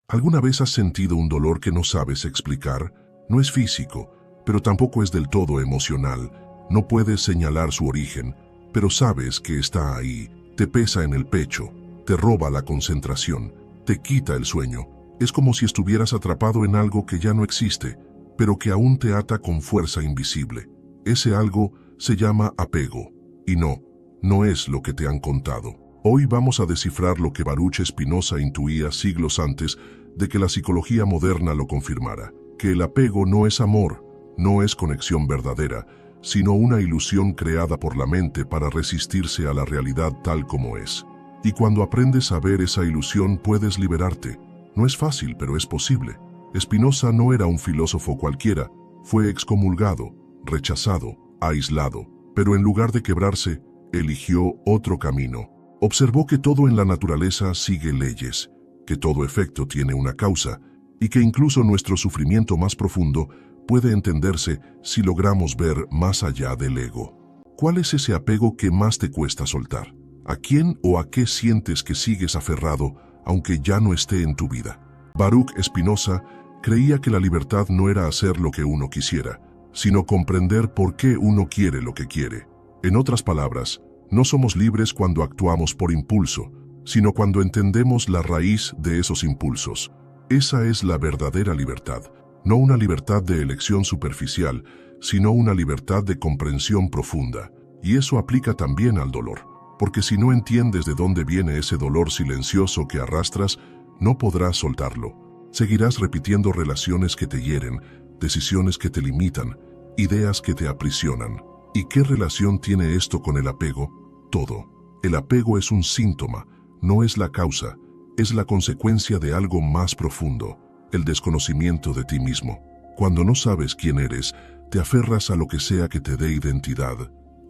¿Alguna vez has sentido un dolor que no sabes explicar? No es físico, pero tampoco es del todo emocional. No puedes señalar su origen, pero sabes que está ahí. Te pesa en el pecho, te roba la concentración, te quita el sueño. Es como si estuvieras atrapado en algo que ya no existe, pero que aún te ata con fuerza invisible. Ese algo se llama apego. Y no es lo que te han contado. Hoy vamos a descifrar lo que Baruch Spinoza intuía siglos antes de que la psicología moderna lo confirmara, que el apego no es amor, no es conexión verdadera, sino una ilusión creada por la mente para resistirse a la realidad tal como es. Y cuando aprendes a ver esa ilusión puedes liberarte. No es fácil, pero es posible. Spinoza no era un filósofo cualquiera, fue excomulgado, rechazado, aislado, pero en lugar de quebrarse, eligió otro camino. Observó que todo en la naturaleza sigue leyes, que todo efecto tiene una causa y que incluso nuestro sufrimiento más profundo puede entenderse si logramos ver más allá del ego. ¿Cuál es ese apego que más te cuesta soltar? ¿A quién o a qué sientes que sigues aferrado aunque ya no esté en tu vida? Baruch Spinoza creía que la libertad no era hacer lo que uno quisiera, sino comprender por qué uno quiere lo que quiere. En otras palabras, no somos libres cuando actuamos por impulso, sino cuando entendemos la raíz de esos impulsos. Esa es la verdadera libertad, no una libertad de elección superficial, sino una libertad de comprensión profunda. Y eso aplica también al dolor, porque si no entiendes de dónde viene ese dolor silencioso que arrastras, no podrás soltarlo. Seguirás repitiendo relaciones que te hieren, decisiones que te limitan, ideas que te aprisionan. ¿Y qué relación tiene esto con el apego? Todo. El apego es un síntoma, no es la causa, es la consecuencia de algo más profundo, el desconocimiento de ti mismo. Cuando no sabes quién eres, te aferras a lo que sea que te dé identidad,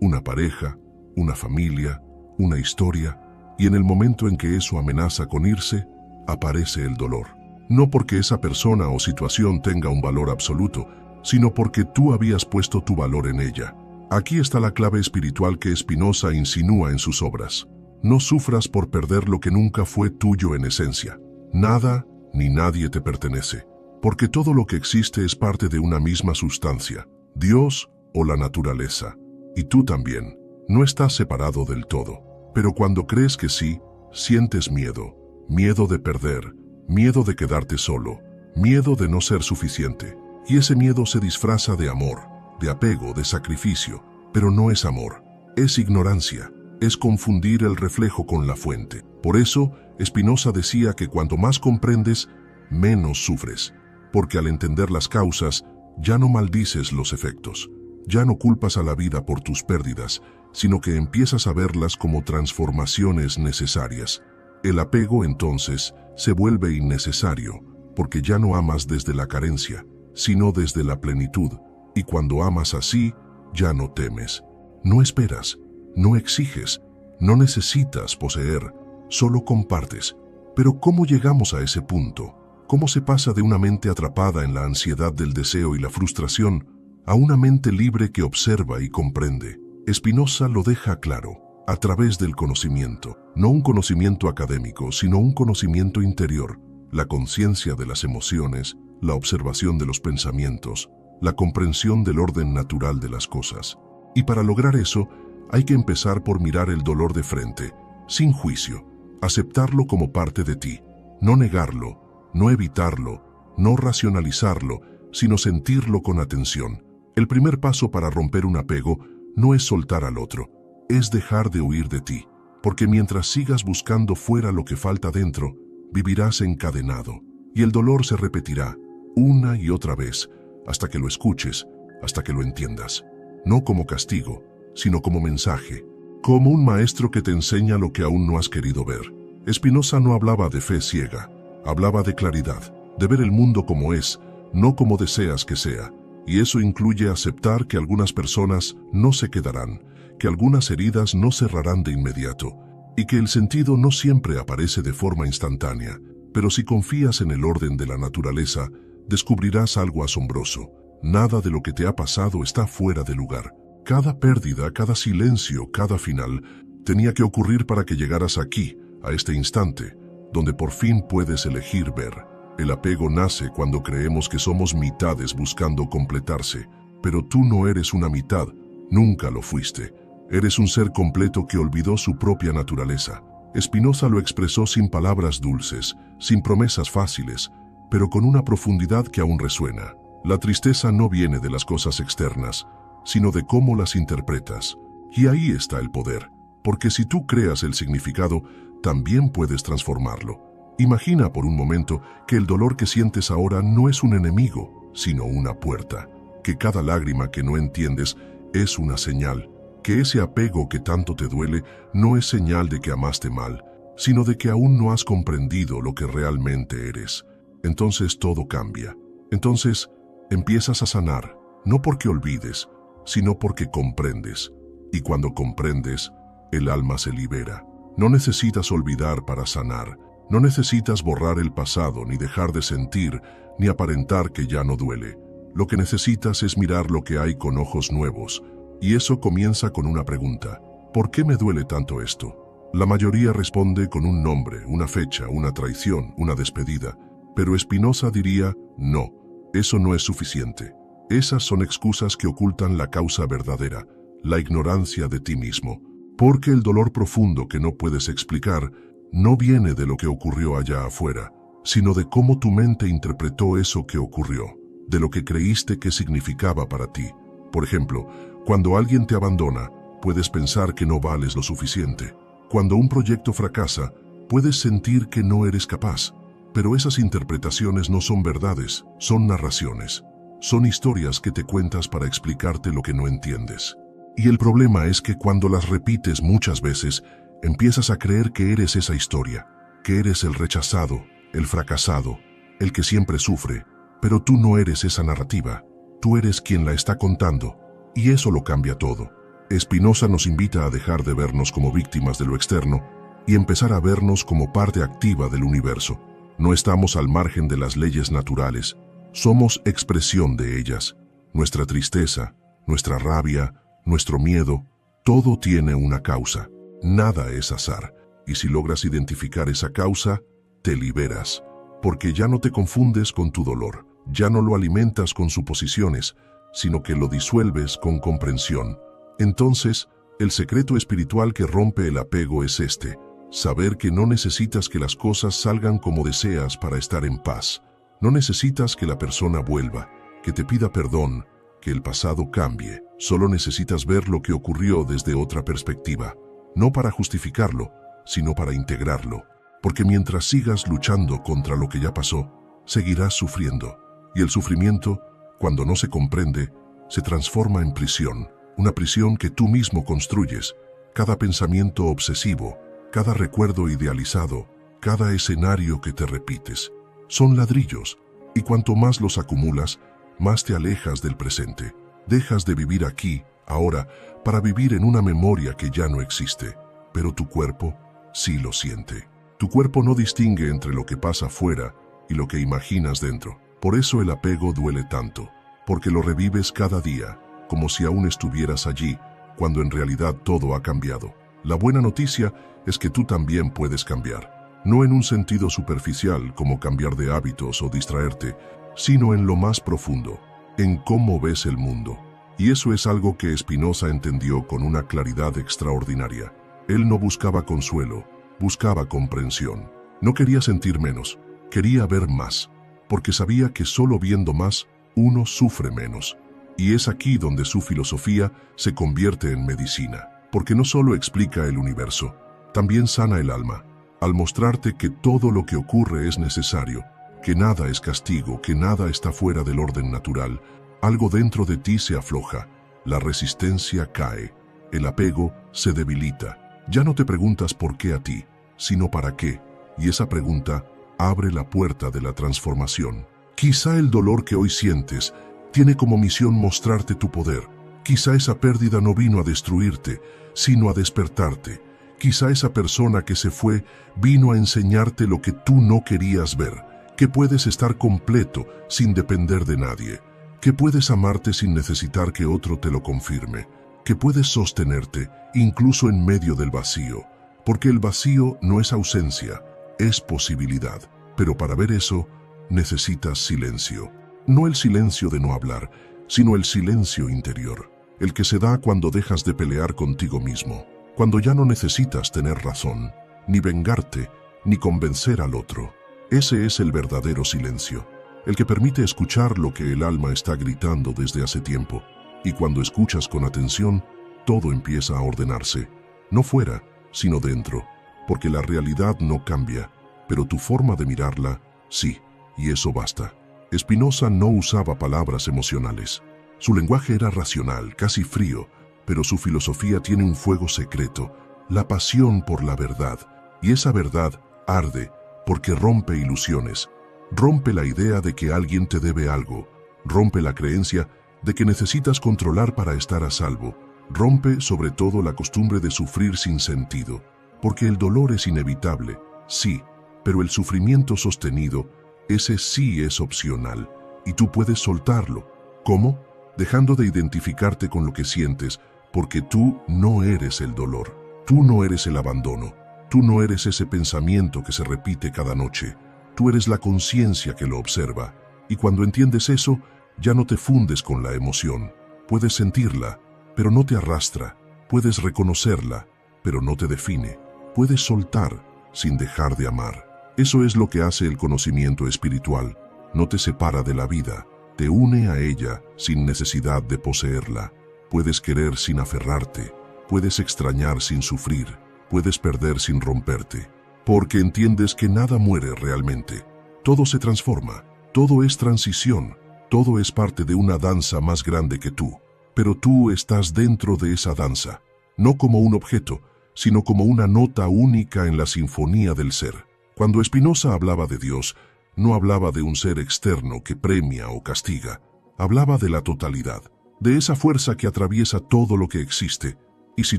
una pareja, una familia, una historia, y en el momento en que eso amenaza con irse, aparece el dolor. No porque esa persona o situación tenga un valor absoluto, sino porque tú habías puesto tu valor en ella. Aquí está la clave espiritual que Spinoza insinúa en sus obras. No sufras por perder lo que nunca fue tuyo en esencia. Nada ni nadie te pertenece, porque todo lo que existe es parte de una misma sustancia, Dios o la naturaleza. Y tú también. No estás separado del todo. Pero cuando crees que sí, sientes miedo. Miedo de perder, miedo de quedarte solo, miedo de no ser suficiente. Y ese miedo se disfraza de amor, de apego, de sacrificio, pero no es amor, es ignorancia, es confundir el reflejo con la fuente. Por eso, Spinoza decía que cuanto más comprendes, menos sufres, porque al entender las causas, ya no maldices los efectos, ya no culpas a la vida por tus pérdidas, sino que empiezas a verlas como transformaciones necesarias. El apego, entonces, se vuelve innecesario, porque ya no amas desde la carencia, sino desde la plenitud. Y cuando amas así, ya no temes, no esperas, no exiges, no necesitas poseer, solo compartes. Pero ¿cómo llegamos a ese punto? ¿Cómo se pasa de una mente atrapada en la ansiedad del deseo y la frustración a una mente libre que observa y comprende? Spinoza lo deja claro, a través del conocimiento, no un conocimiento académico, sino un conocimiento interior, la conciencia de las emociones, la observación de los pensamientos, la comprensión del orden natural de las cosas. Y para lograr eso, hay que empezar por mirar el dolor de frente, sin juicio, aceptarlo como parte de ti, no negarlo, no evitarlo, no racionalizarlo, sino sentirlo con atención. El primer paso para romper un apego no es soltar al otro, es dejar de huir de ti, porque mientras sigas buscando fuera lo que falta dentro, vivirás encadenado, y el dolor se repetirá una y otra vez, hasta que lo escuches, hasta que lo entiendas. No como castigo, sino como mensaje, como un maestro que te enseña lo que aún no has querido ver. Spinoza no hablaba de fe ciega, hablaba de claridad, de ver el mundo como es, no como deseas que sea. Y eso incluye aceptar que algunas personas no se quedarán, que algunas heridas no cerrarán de inmediato, y que el sentido no siempre aparece de forma instantánea, pero si confías en el orden de la naturaleza, descubrirás algo asombroso. Nada de lo que te ha pasado está fuera de lugar. Cada pérdida, cada silencio, cada final, tenía que ocurrir para que llegaras aquí, a este instante, donde por fin puedes elegir ver. El apego nace cuando creemos que somos mitades buscando completarse, pero tú no eres una mitad, nunca lo fuiste. Eres un ser completo que olvidó su propia naturaleza. Spinoza lo expresó sin palabras dulces, sin promesas fáciles, pero con una profundidad que aún resuena. La tristeza no viene de las cosas externas, sino de cómo las interpretas. Y ahí está el poder, porque si tú creas el significado, también puedes transformarlo. Imagina por un momento que el dolor que sientes ahora no es un enemigo, sino una puerta, que cada lágrima que no entiendes es una señal, que ese apego que tanto te duele no es señal de que amaste mal, sino de que aún no has comprendido lo que realmente eres. Entonces todo cambia. Entonces empiezas a sanar, no porque olvides, sino porque comprendes. Y cuando comprendes, el alma se libera. No necesitas olvidar para sanar. No necesitas borrar el pasado, ni dejar de sentir, ni aparentar que ya no duele. Lo que necesitas es mirar lo que hay con ojos nuevos. Y eso comienza con una pregunta. ¿Por qué me duele tanto esto? La mayoría responde con un nombre, una fecha, una traición, una despedida. Pero Spinoza diría, no, eso no es suficiente. Esas son excusas que ocultan la causa verdadera, la ignorancia de ti mismo. Porque el dolor profundo que no puedes explicar no viene de lo que ocurrió allá afuera, sino de cómo tu mente interpretó eso que ocurrió, de lo que creíste que significaba para ti. Por ejemplo, cuando alguien te abandona, puedes pensar que no vales lo suficiente. Cuando un proyecto fracasa, puedes sentir que no eres capaz. Pero esas interpretaciones no son verdades, son narraciones. Son historias que te cuentas para explicarte lo que no entiendes. Y el problema es que cuando las repites muchas veces, empiezas a creer que eres esa historia, que eres el rechazado, el fracasado, el que siempre sufre, pero tú no eres esa narrativa, tú eres quien la está contando, y eso lo cambia todo. Spinoza nos invita a dejar de vernos como víctimas de lo externo y empezar a vernos como parte activa del universo. No estamos al margen de las leyes naturales, somos expresión de ellas. Nuestra tristeza, nuestra rabia, nuestro miedo, todo tiene una causa. Nada es azar, y si logras identificar esa causa, te liberas, porque ya no te confundes con tu dolor, ya no lo alimentas con suposiciones, sino que lo disuelves con comprensión. Entonces, el secreto espiritual que rompe el apego es este: saber que no necesitas que las cosas salgan como deseas para estar en paz. No necesitas que la persona vuelva, que te pida perdón, que el pasado cambie. Solo necesitas ver lo que ocurrió desde otra perspectiva. No para justificarlo, sino para integrarlo. Porque mientras sigas luchando contra lo que ya pasó, seguirás sufriendo. Y el sufrimiento, cuando no se comprende, se transforma en prisión. Una prisión que tú mismo construyes. Cada pensamiento obsesivo, cada recuerdo idealizado, cada escenario que te repites. Son ladrillos, y cuanto más los acumulas, más te alejas del presente. Dejas de vivir aquí, ahora, para vivir en una memoria que ya no existe. Pero tu cuerpo sí lo siente. Tu cuerpo no distingue entre lo que pasa fuera y lo que imaginas dentro. Por eso el apego duele tanto, porque lo revives cada día, como si aún estuvieras allí, cuando en realidad todo ha cambiado. La buena noticia es que tú también puedes cambiar. No en un sentido superficial como cambiar de hábitos o distraerte, sino en lo más profundo, en cómo ves el mundo. Y eso es algo que Spinoza entendió con una claridad extraordinaria. Él no buscaba consuelo, buscaba comprensión. No quería sentir menos, quería ver más, porque sabía que solo viendo más, uno sufre menos. Y es aquí donde su filosofía se convierte en medicina, porque no solo explica el universo, también sana el alma, al mostrarte que todo lo que ocurre es necesario, que nada es castigo, que nada está fuera del orden natural. Algo dentro de ti se afloja, la resistencia cae, el apego se debilita. Ya no te preguntas por qué a ti, sino para qué, y esa pregunta abre la puerta de la transformación. Quizá el dolor que hoy sientes tiene como misión mostrarte tu poder. Quizá esa pérdida no vino a destruirte, sino a despertarte. Quizá esa persona que se fue vino a enseñarte lo que tú no querías ver, que puedes estar completo sin depender de nadie, que puedes amarte sin necesitar que otro te lo confirme, que puedes sostenerte incluso en medio del vacío, porque el vacío no es ausencia, es posibilidad. Pero para ver eso, necesitas silencio. No el silencio de no hablar, sino el silencio interior, el que se da cuando dejas de pelear contigo mismo, cuando ya no necesitas tener razón, ni vengarte, ni convencer al otro. Ese es el verdadero silencio, el que permite escuchar lo que el alma está gritando desde hace tiempo. Y cuando escuchas con atención, todo empieza a ordenarse, no fuera, sino dentro, porque la realidad no cambia, pero tu forma de mirarla, sí, y eso basta. Spinoza no usaba palabras emocionales. Su lenguaje era racional, casi frío, pero su filosofía tiene un fuego secreto, la pasión por la verdad, y esa verdad arde porque rompe ilusiones, rompe la idea de que alguien te debe algo, rompe la creencia de que necesitas controlar para estar a salvo, rompe sobre todo la costumbre de sufrir sin sentido, porque el dolor es inevitable, sí, pero el sufrimiento sostenido, ese sí es opcional, y tú puedes soltarlo. ¿Cómo? Dejando de identificarte con lo que sientes, porque tú no eres el dolor, tú no eres el abandono, tú no eres ese pensamiento que se repite cada noche, tú eres la conciencia que lo observa, y cuando entiendes eso, ya no te fundes con la emoción, puedes sentirla, pero no te arrastra, puedes reconocerla, pero no te define, puedes soltar sin dejar de amar. Eso es lo que hace el conocimiento espiritual, no te separa de la vida, te une a ella sin necesidad de poseerla. Puedes querer sin aferrarte, puedes extrañar sin sufrir, puedes perder sin romperte, porque entiendes que nada muere realmente. Todo se transforma, todo es transición, todo es parte de una danza más grande que tú, pero tú estás dentro de esa danza, no como un objeto, sino como una nota única en la sinfonía del ser. Cuando Spinoza hablaba de Dios, no hablaba de un ser externo que premia o castiga, hablaba de la totalidad, de esa fuerza que atraviesa todo lo que existe, y si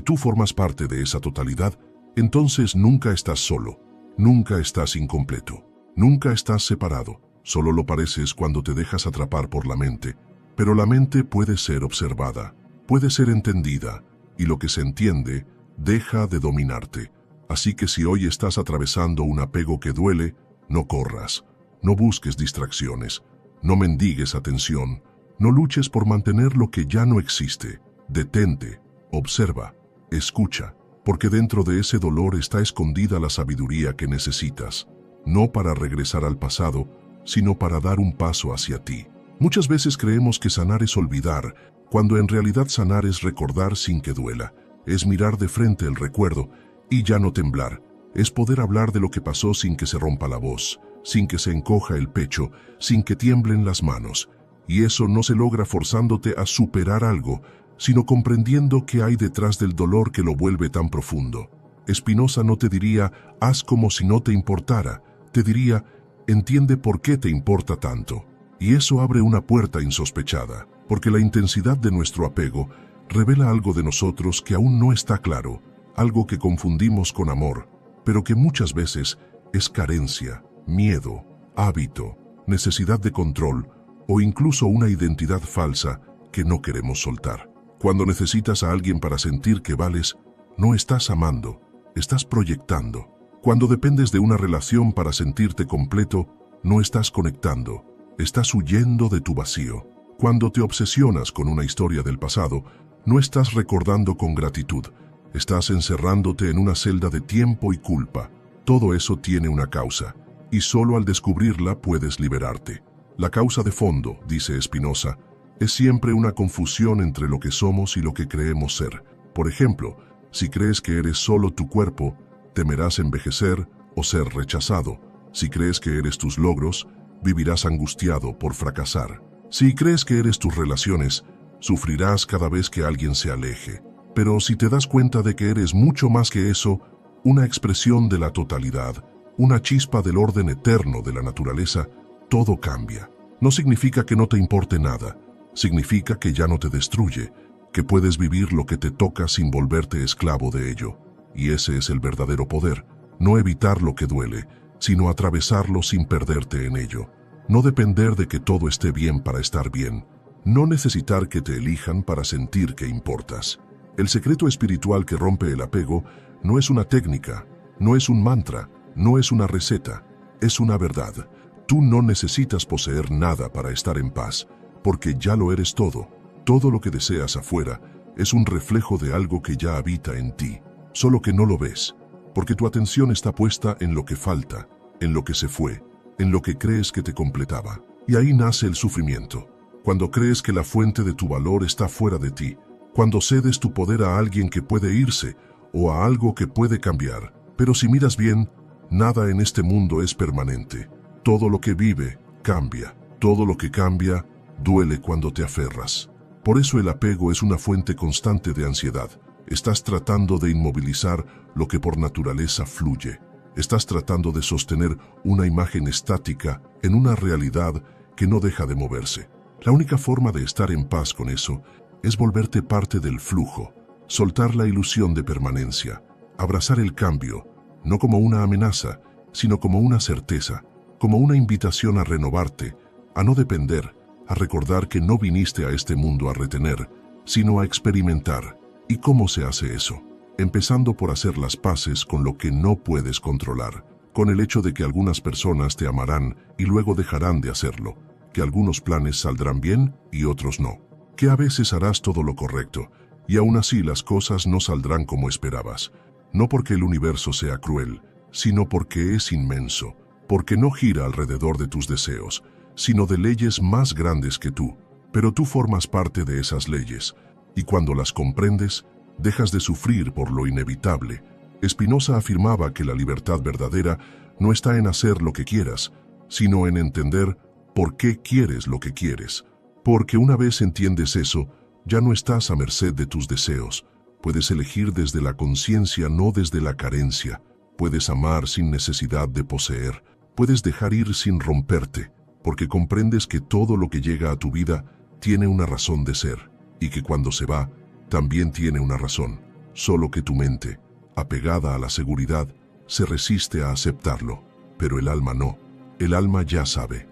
tú formas parte de esa totalidad, entonces nunca estás solo, nunca estás incompleto, nunca estás separado, solo lo pareces cuando te dejas atrapar por la mente, pero la mente puede ser observada, puede ser entendida, y lo que se entiende deja de dominarte. Así que si hoy estás atravesando un apego que duele, no corras, no busques distracciones, no mendigues atención, no luches por mantener lo que ya no existe. Detente, observa, escucha, porque dentro de ese dolor está escondida la sabiduría que necesitas, no para regresar al pasado, sino para dar un paso hacia ti. Muchas veces creemos que sanar es olvidar, cuando en realidad sanar es recordar sin que duela, es mirar de frente el recuerdo y ya no temblar, es poder hablar de lo que pasó sin que se rompa la voz, sin que se encoja el pecho, sin que tiemblen las manos. Y eso no se logra forzándote a superar algo, sino comprendiendo qué hay detrás del dolor que lo vuelve tan profundo. Spinoza no te diría, haz como si no te importara, te diría, entiende por qué te importa tanto. Y eso abre una puerta insospechada, porque la intensidad de nuestro apego revela algo de nosotros que aún no está claro, algo que confundimos con amor, pero que muchas veces es carencia, miedo, hábito, necesidad de control o incluso una identidad falsa que no queremos soltar. Cuando necesitas a alguien para sentir que vales, no estás amando, estás proyectando. Cuando dependes de una relación para sentirte completo, no estás conectando, estás huyendo de tu vacío. Cuando te obsesionas con una historia del pasado, no estás recordando con gratitud, estás encerrándote en una celda de tiempo y culpa. Todo eso tiene una causa, y solo al descubrirla puedes liberarte. La causa de fondo, dice Spinoza, es siempre una confusión entre lo que somos y lo que creemos ser. Por ejemplo, si crees que eres solo tu cuerpo, temerás envejecer o ser rechazado. Si crees que eres tus logros, vivirás angustiado por fracasar. Si crees que eres tus relaciones, sufrirás cada vez que alguien se aleje. Pero si te das cuenta de que eres mucho más que eso, una expresión de la totalidad, una chispa del orden eterno de la naturaleza, todo cambia. No significa que no te importe nada, significa que ya no te destruye, que puedes vivir lo que te toca sin volverte esclavo de ello. Y ese es el verdadero poder, no evitar lo que duele, sino atravesarlo sin perderte en ello. No depender de que todo esté bien para estar bien, no necesitar que te elijan para sentir que importas. El secreto espiritual que rompe el apego no es una técnica, no es un mantra, no es una receta, es una verdad, Tú no necesitas poseer nada para estar en paz, porque ya lo eres todo. Todo lo que deseas afuera es un reflejo de algo que ya habita en ti, solo que no lo ves, porque tu atención está puesta en lo que falta, en lo que se fue, en lo que crees que te completaba. Y ahí nace el sufrimiento, cuando crees que la fuente de tu valor está fuera de ti, cuando cedes tu poder a alguien que puede irse o a algo que puede cambiar. Pero si miras bien, nada en este mundo es permanente. Todo lo que vive, cambia. Todo lo que cambia, duele cuando te aferras. Por eso el apego es una fuente constante de ansiedad. Estás tratando de inmovilizar lo que por naturaleza fluye. Estás tratando de sostener una imagen estática en una realidad que no deja de moverse. La única forma de estar en paz con eso es volverte parte del flujo, soltar la ilusión de permanencia, abrazar el cambio, no como una amenaza, sino como una certeza, como una invitación a renovarte, a no depender, a recordar que no viniste a este mundo a retener, sino a experimentar. ¿Y cómo se hace eso? Empezando por hacer las paces con lo que no puedes controlar, con el hecho de que algunas personas te amarán y luego dejarán de hacerlo, que algunos planes saldrán bien y otros no, que a veces harás todo lo correcto y aún así las cosas no saldrán como esperabas, no porque el universo sea cruel, sino porque es inmenso, porque no gira alrededor de tus deseos, sino de leyes más grandes que tú, pero tú formas parte de esas leyes, y cuando las comprendes, dejas de sufrir por lo inevitable. Spinoza afirmaba que la libertad verdadera no está en hacer lo que quieras, sino en entender por qué quieres lo que quieres. Porque una vez entiendes eso, ya no estás a merced de tus deseos. Puedes elegir desde la conciencia, no desde la carencia. Puedes amar sin necesidad de poseer. Puedes dejar ir sin romperte, porque comprendes que todo lo que llega a tu vida tiene una razón de ser, y que cuando se va, también tiene una razón, solo que tu mente, apegada a la seguridad, se resiste a aceptarlo. Pero el alma no. El alma ya sabe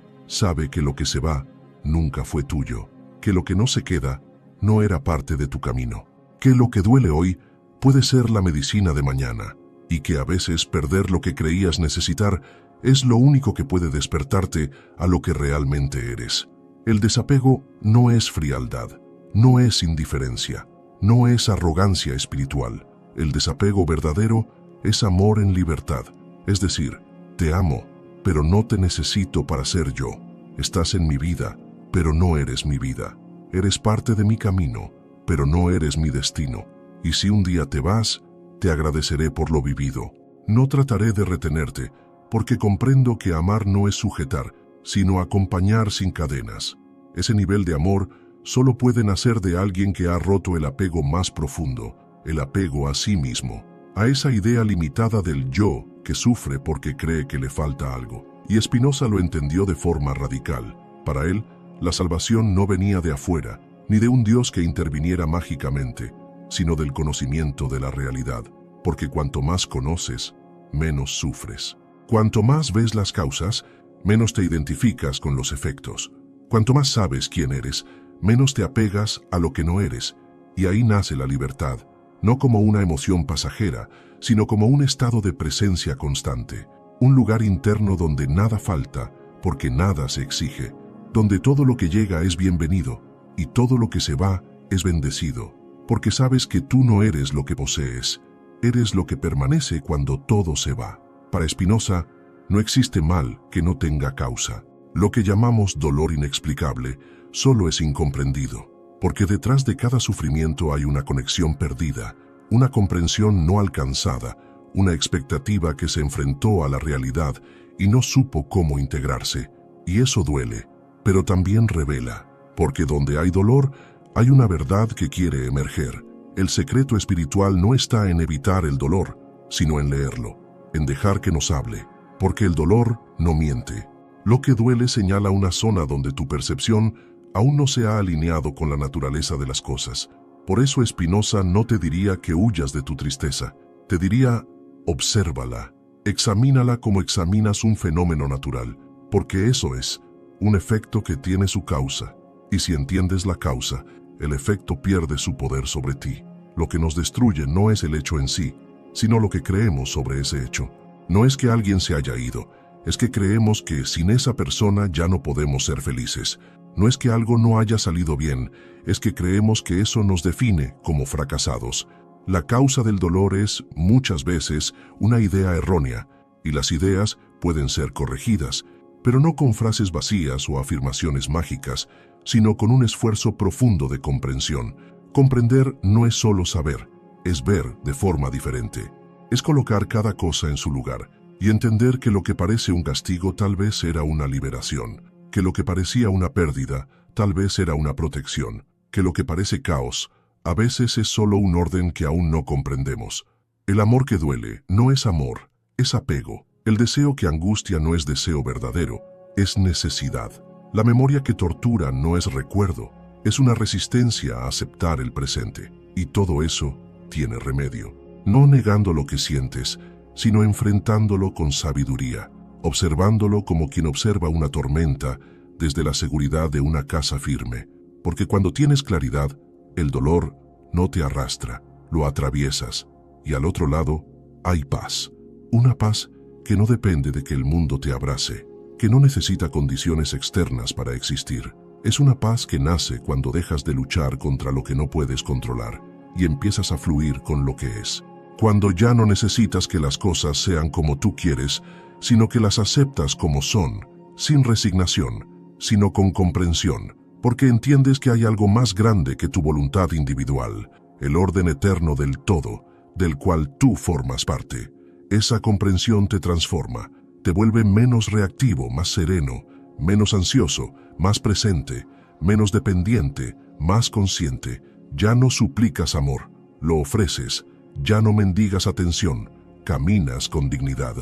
que lo que se va nunca fue tuyo, que lo que no se queda no era parte de tu camino, que lo que duele hoy puede ser la medicina de mañana, y que a veces perder lo que creías necesitar es lo único que puede despertarte a lo que realmente eres. El desapego no es frialdad, no es indiferencia, no es arrogancia espiritual. El desapego verdadero es amor en libertad, es decir, te amo, pero no te necesito para ser yo. Estás en mi vida, pero no eres mi vida. Eres parte de mi camino, pero no eres mi destino. Y si un día te vas, te agradeceré por lo vivido. No trataré de retenerte, porque comprendo que amar no es sujetar, sino acompañar sin cadenas. Ese nivel de amor solo puede nacer de alguien que ha roto el apego más profundo, el apego a sí mismo, a esa idea limitada del yo que sufre porque cree que le falta algo. Y Spinoza lo entendió de forma radical. Para él, la salvación no venía de afuera, ni de un Dios que interviniera mágicamente, sino del conocimiento de la realidad, porque cuanto más conoces, menos sufres. Cuanto más ves las causas, menos te identificas con los efectos. Cuanto más sabes quién eres, menos te apegas a lo que no eres, y ahí nace la libertad, no como una emoción pasajera, sino como un estado de presencia constante, un lugar interno donde nada falta, porque nada se exige, donde todo lo que llega es bienvenido, y todo lo que se va es bendecido, porque sabes que tú no eres lo que posees, eres lo que permanece cuando todo se va. Para Spinoza, no existe mal que no tenga causa. Lo que llamamos dolor inexplicable solo es incomprendido, porque detrás de cada sufrimiento hay una conexión perdida, una comprensión no alcanzada, una expectativa que se enfrentó a la realidad y no supo cómo integrarse. Y eso duele, pero también revela, porque donde hay dolor, hay una verdad que quiere emerger. El secreto espiritual no está en evitar el dolor, sino en leerlo, en dejar que nos hable, porque el dolor no miente. Lo que duele señala una zona donde tu percepción aún no se ha alineado con la naturaleza de las cosas. Por eso Spinoza no te diría que huyas de tu tristeza, te diría, obsérvala, examínala como examinas un fenómeno natural, porque eso es un efecto que tiene su causa, y si entiendes la causa, el efecto pierde su poder sobre ti. Lo que nos destruye no es el hecho en sí, sino lo que creemos sobre ese hecho. No es que alguien se haya ido, es que creemos que sin esa persona ya no podemos ser felices. No es que algo no haya salido bien, es que creemos que eso nos define como fracasados. La causa del dolor es, muchas veces, una idea errónea, y las ideas pueden ser corregidas, pero no con frases vacías o afirmaciones mágicas, sino con un esfuerzo profundo de comprensión. Comprender no es solo saber, es ver de forma diferente. Es colocar cada cosa en su lugar y entender que lo que parece un castigo tal vez era una liberación, que lo que parecía una pérdida tal vez era una protección, que lo que parece caos a veces es solo un orden que aún no comprendemos. El amor que duele no es amor, es apego. El deseo que angustia no es deseo verdadero, es necesidad. La memoria que tortura no es recuerdo, es una resistencia a aceptar el presente. Y todo eso tiene remedio. No negando lo que sientes, sino enfrentándolo con sabiduría, observándolo como quien observa una tormenta desde la seguridad de una casa firme. Porque cuando tienes claridad, el dolor no te arrastra, lo atraviesas, y al otro lado hay paz. Una paz que no depende de que el mundo te abrace, que no necesita condiciones externas para existir. Es una paz que nace cuando dejas de luchar contra lo que no puedes controlar y empiezas a fluir con lo que es. Cuando ya no necesitas que las cosas sean como tú quieres, sino que las aceptas como son, sin resignación, sino con comprensión, porque entiendes que hay algo más grande que tu voluntad individual, el orden eterno del todo, del cual tú formas parte. Esa comprensión te transforma, te vuelve menos reactivo, más sereno, menos ansioso, más presente, menos dependiente, más consciente. Ya no suplicas amor, lo ofreces. Ya no mendigas atención, caminas con dignidad.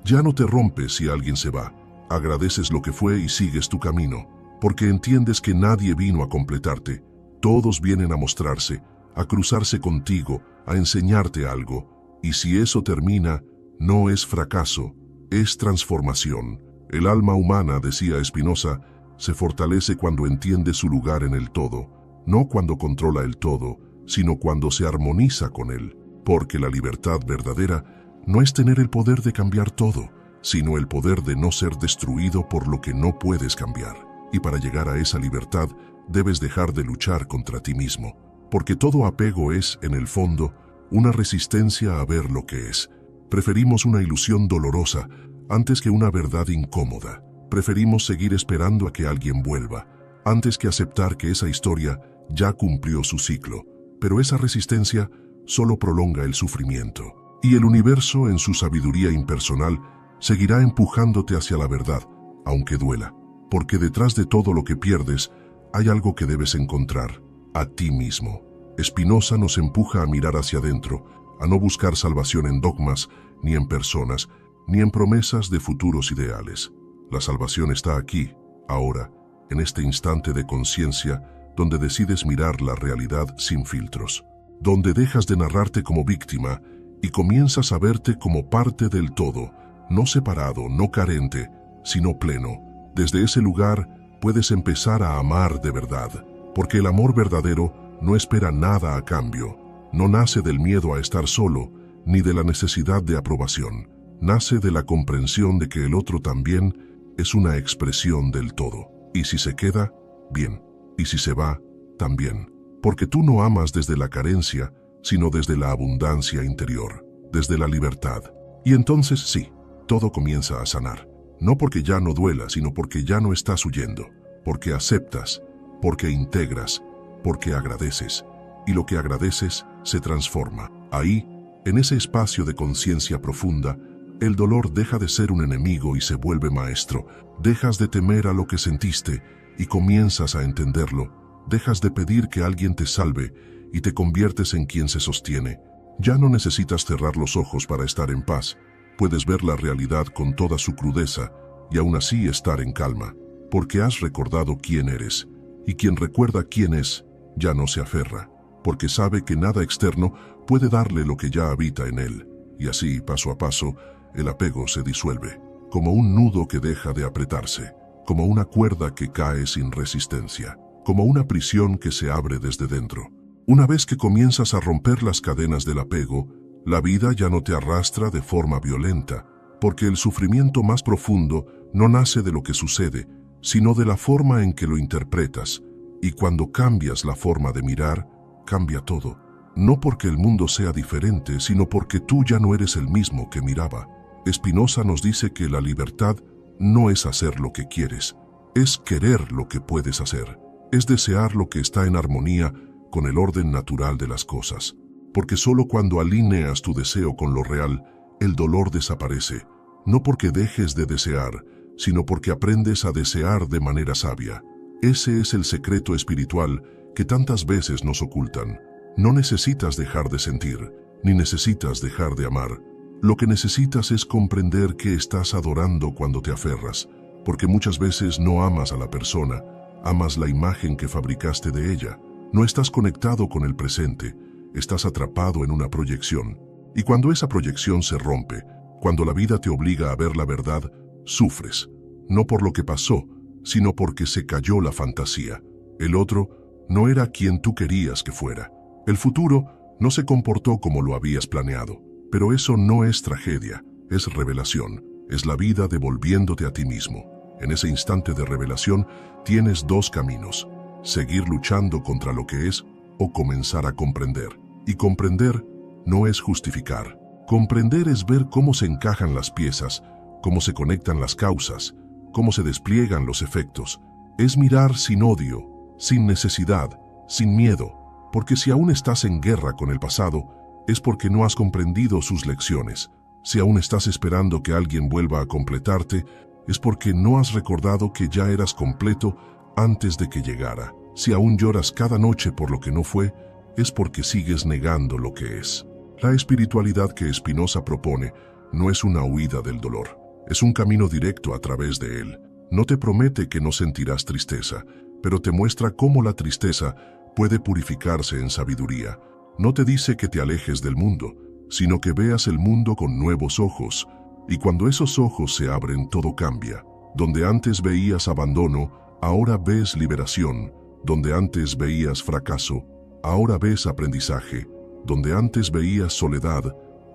Ya no te rompes si alguien se va, agradeces lo que fue y sigues tu camino, porque entiendes que nadie vino a completarte. Todos vienen a mostrarse, a cruzarse contigo, a enseñarte algo. Y si eso termina, no es fracaso, es transformación. El alma humana, decía Spinoza, se fortalece cuando entiende su lugar en el todo, no cuando controla el todo, sino cuando se armoniza con él. Porque la libertad verdadera no es tener el poder de cambiar todo, sino el poder de no ser destruido por lo que no puedes cambiar. Y para llegar a esa libertad, debes dejar de luchar contra ti mismo, porque todo apego es, en el fondo, una resistencia a ver lo que es. Preferimos una ilusión dolorosa antes que una verdad incómoda. Preferimos seguir esperando a que alguien vuelva, antes que aceptar que esa historia ya cumplió su ciclo. Pero esa resistencia solo prolonga el sufrimiento. Y el universo, en su sabiduría impersonal, seguirá empujándote hacia la verdad, aunque duela. Porque detrás de todo lo que pierdes, hay algo que debes encontrar, a ti mismo. Spinoza nos empuja a mirar hacia adentro, a no buscar salvación en dogmas, ni en personas, ni en promesas de futuros ideales. La salvación está aquí, ahora, en este instante de conciencia, donde decides mirar la realidad sin filtros. Donde dejas de narrarte como víctima y comienzas a verte como parte del todo, no separado, no carente, sino pleno. Desde ese lugar puedes empezar a amar de verdad, porque el amor verdadero no espera nada a cambio, no nace del miedo a estar solo, ni de la necesidad de aprobación, nace de la comprensión de que el otro también es una expresión del todo. Y si se queda, bien, y si se va, también. Porque tú no amas desde la carencia, sino desde la abundancia interior, desde la libertad. Y entonces sí, todo comienza a sanar. No porque ya no duela, sino porque ya no estás huyendo, porque aceptas, porque integras, porque agradeces. Y lo que agradeces se transforma. Ahí, en ese espacio de conciencia profunda, el dolor deja de ser un enemigo y se vuelve maestro. Dejas de temer a lo que sentiste y comienzas a entenderlo. Dejas de pedir que alguien te salve y te conviertes en quien se sostiene. Ya no necesitas cerrar los ojos para estar en paz. Puedes ver la realidad con toda su crudeza y aún así estar en calma, porque has recordado quién eres. Y quien recuerda quién es, ya no se aferra, porque sabe que nada externo puede darle lo que ya habita en él. Y así, paso a paso, el apego se disuelve, como un nudo que deja de apretarse, como una cuerda que cae sin resistencia, como una prisión que se abre desde dentro. Una vez que comienzas a romper las cadenas del apego, la vida ya no te arrastra de forma violenta, porque el sufrimiento más profundo no nace de lo que sucede, sino de la forma en que lo interpretas, y cuando cambias la forma de mirar, cambia todo. No porque el mundo sea diferente, sino porque tú ya no eres el mismo que miraba. Spinoza nos dice que la libertad no es hacer lo que quieres, es querer lo que puedes hacer, es desear lo que está en armonía con el orden natural de las cosas. Porque solo cuando alineas tu deseo con lo real, el dolor desaparece, no porque dejes de desear, sino porque aprendes a desear de manera sabia. Ese es el secreto espiritual que tantas veces nos ocultan. No necesitas dejar de sentir, ni necesitas dejar de amar. Lo que necesitas es comprender que estás adorando cuando te aferras, porque muchas veces no amas a la persona, amas la imagen que fabricaste de ella. No estás conectado con el presente, estás atrapado en una proyección. Y cuando esa proyección se rompe, cuando la vida te obliga a ver la verdad, sufres. No por lo que pasó, sino porque se cayó la fantasía. El otro no era quien tú querías que fuera. El futuro no se comportó como lo habías planeado. Pero eso no es tragedia, es revelación. Es la vida devolviéndote a ti mismo. En ese instante de revelación tienes dos caminos: seguir luchando contra lo que es o comenzar a comprender. Y comprender no es justificar. Comprender es ver cómo se encajan las piezas, cómo se conectan las causas, cómo se despliegan los efectos. Es mirar sin odio, sin necesidad, sin miedo. Porque si aún estás en guerra con el pasado, es porque no has comprendido sus lecciones. Si aún estás esperando que alguien vuelva a completarte, es porque no has recordado que ya eras completo antes de que llegara. Si aún lloras cada noche por lo que no fue, es porque sigues negando lo que es. La espiritualidad que Spinoza propone no es una huida del dolor, es un camino directo a través de él. No te promete que no sentirás tristeza, pero te muestra cómo la tristeza puede purificarse en sabiduría. No te dice que te alejes del mundo, sino que veas el mundo con nuevos ojos, y cuando esos ojos se abren todo cambia. Donde antes veías abandono, ahora ves liberación. Donde antes veías fracaso, ahora ves aprendizaje. Donde antes veías soledad,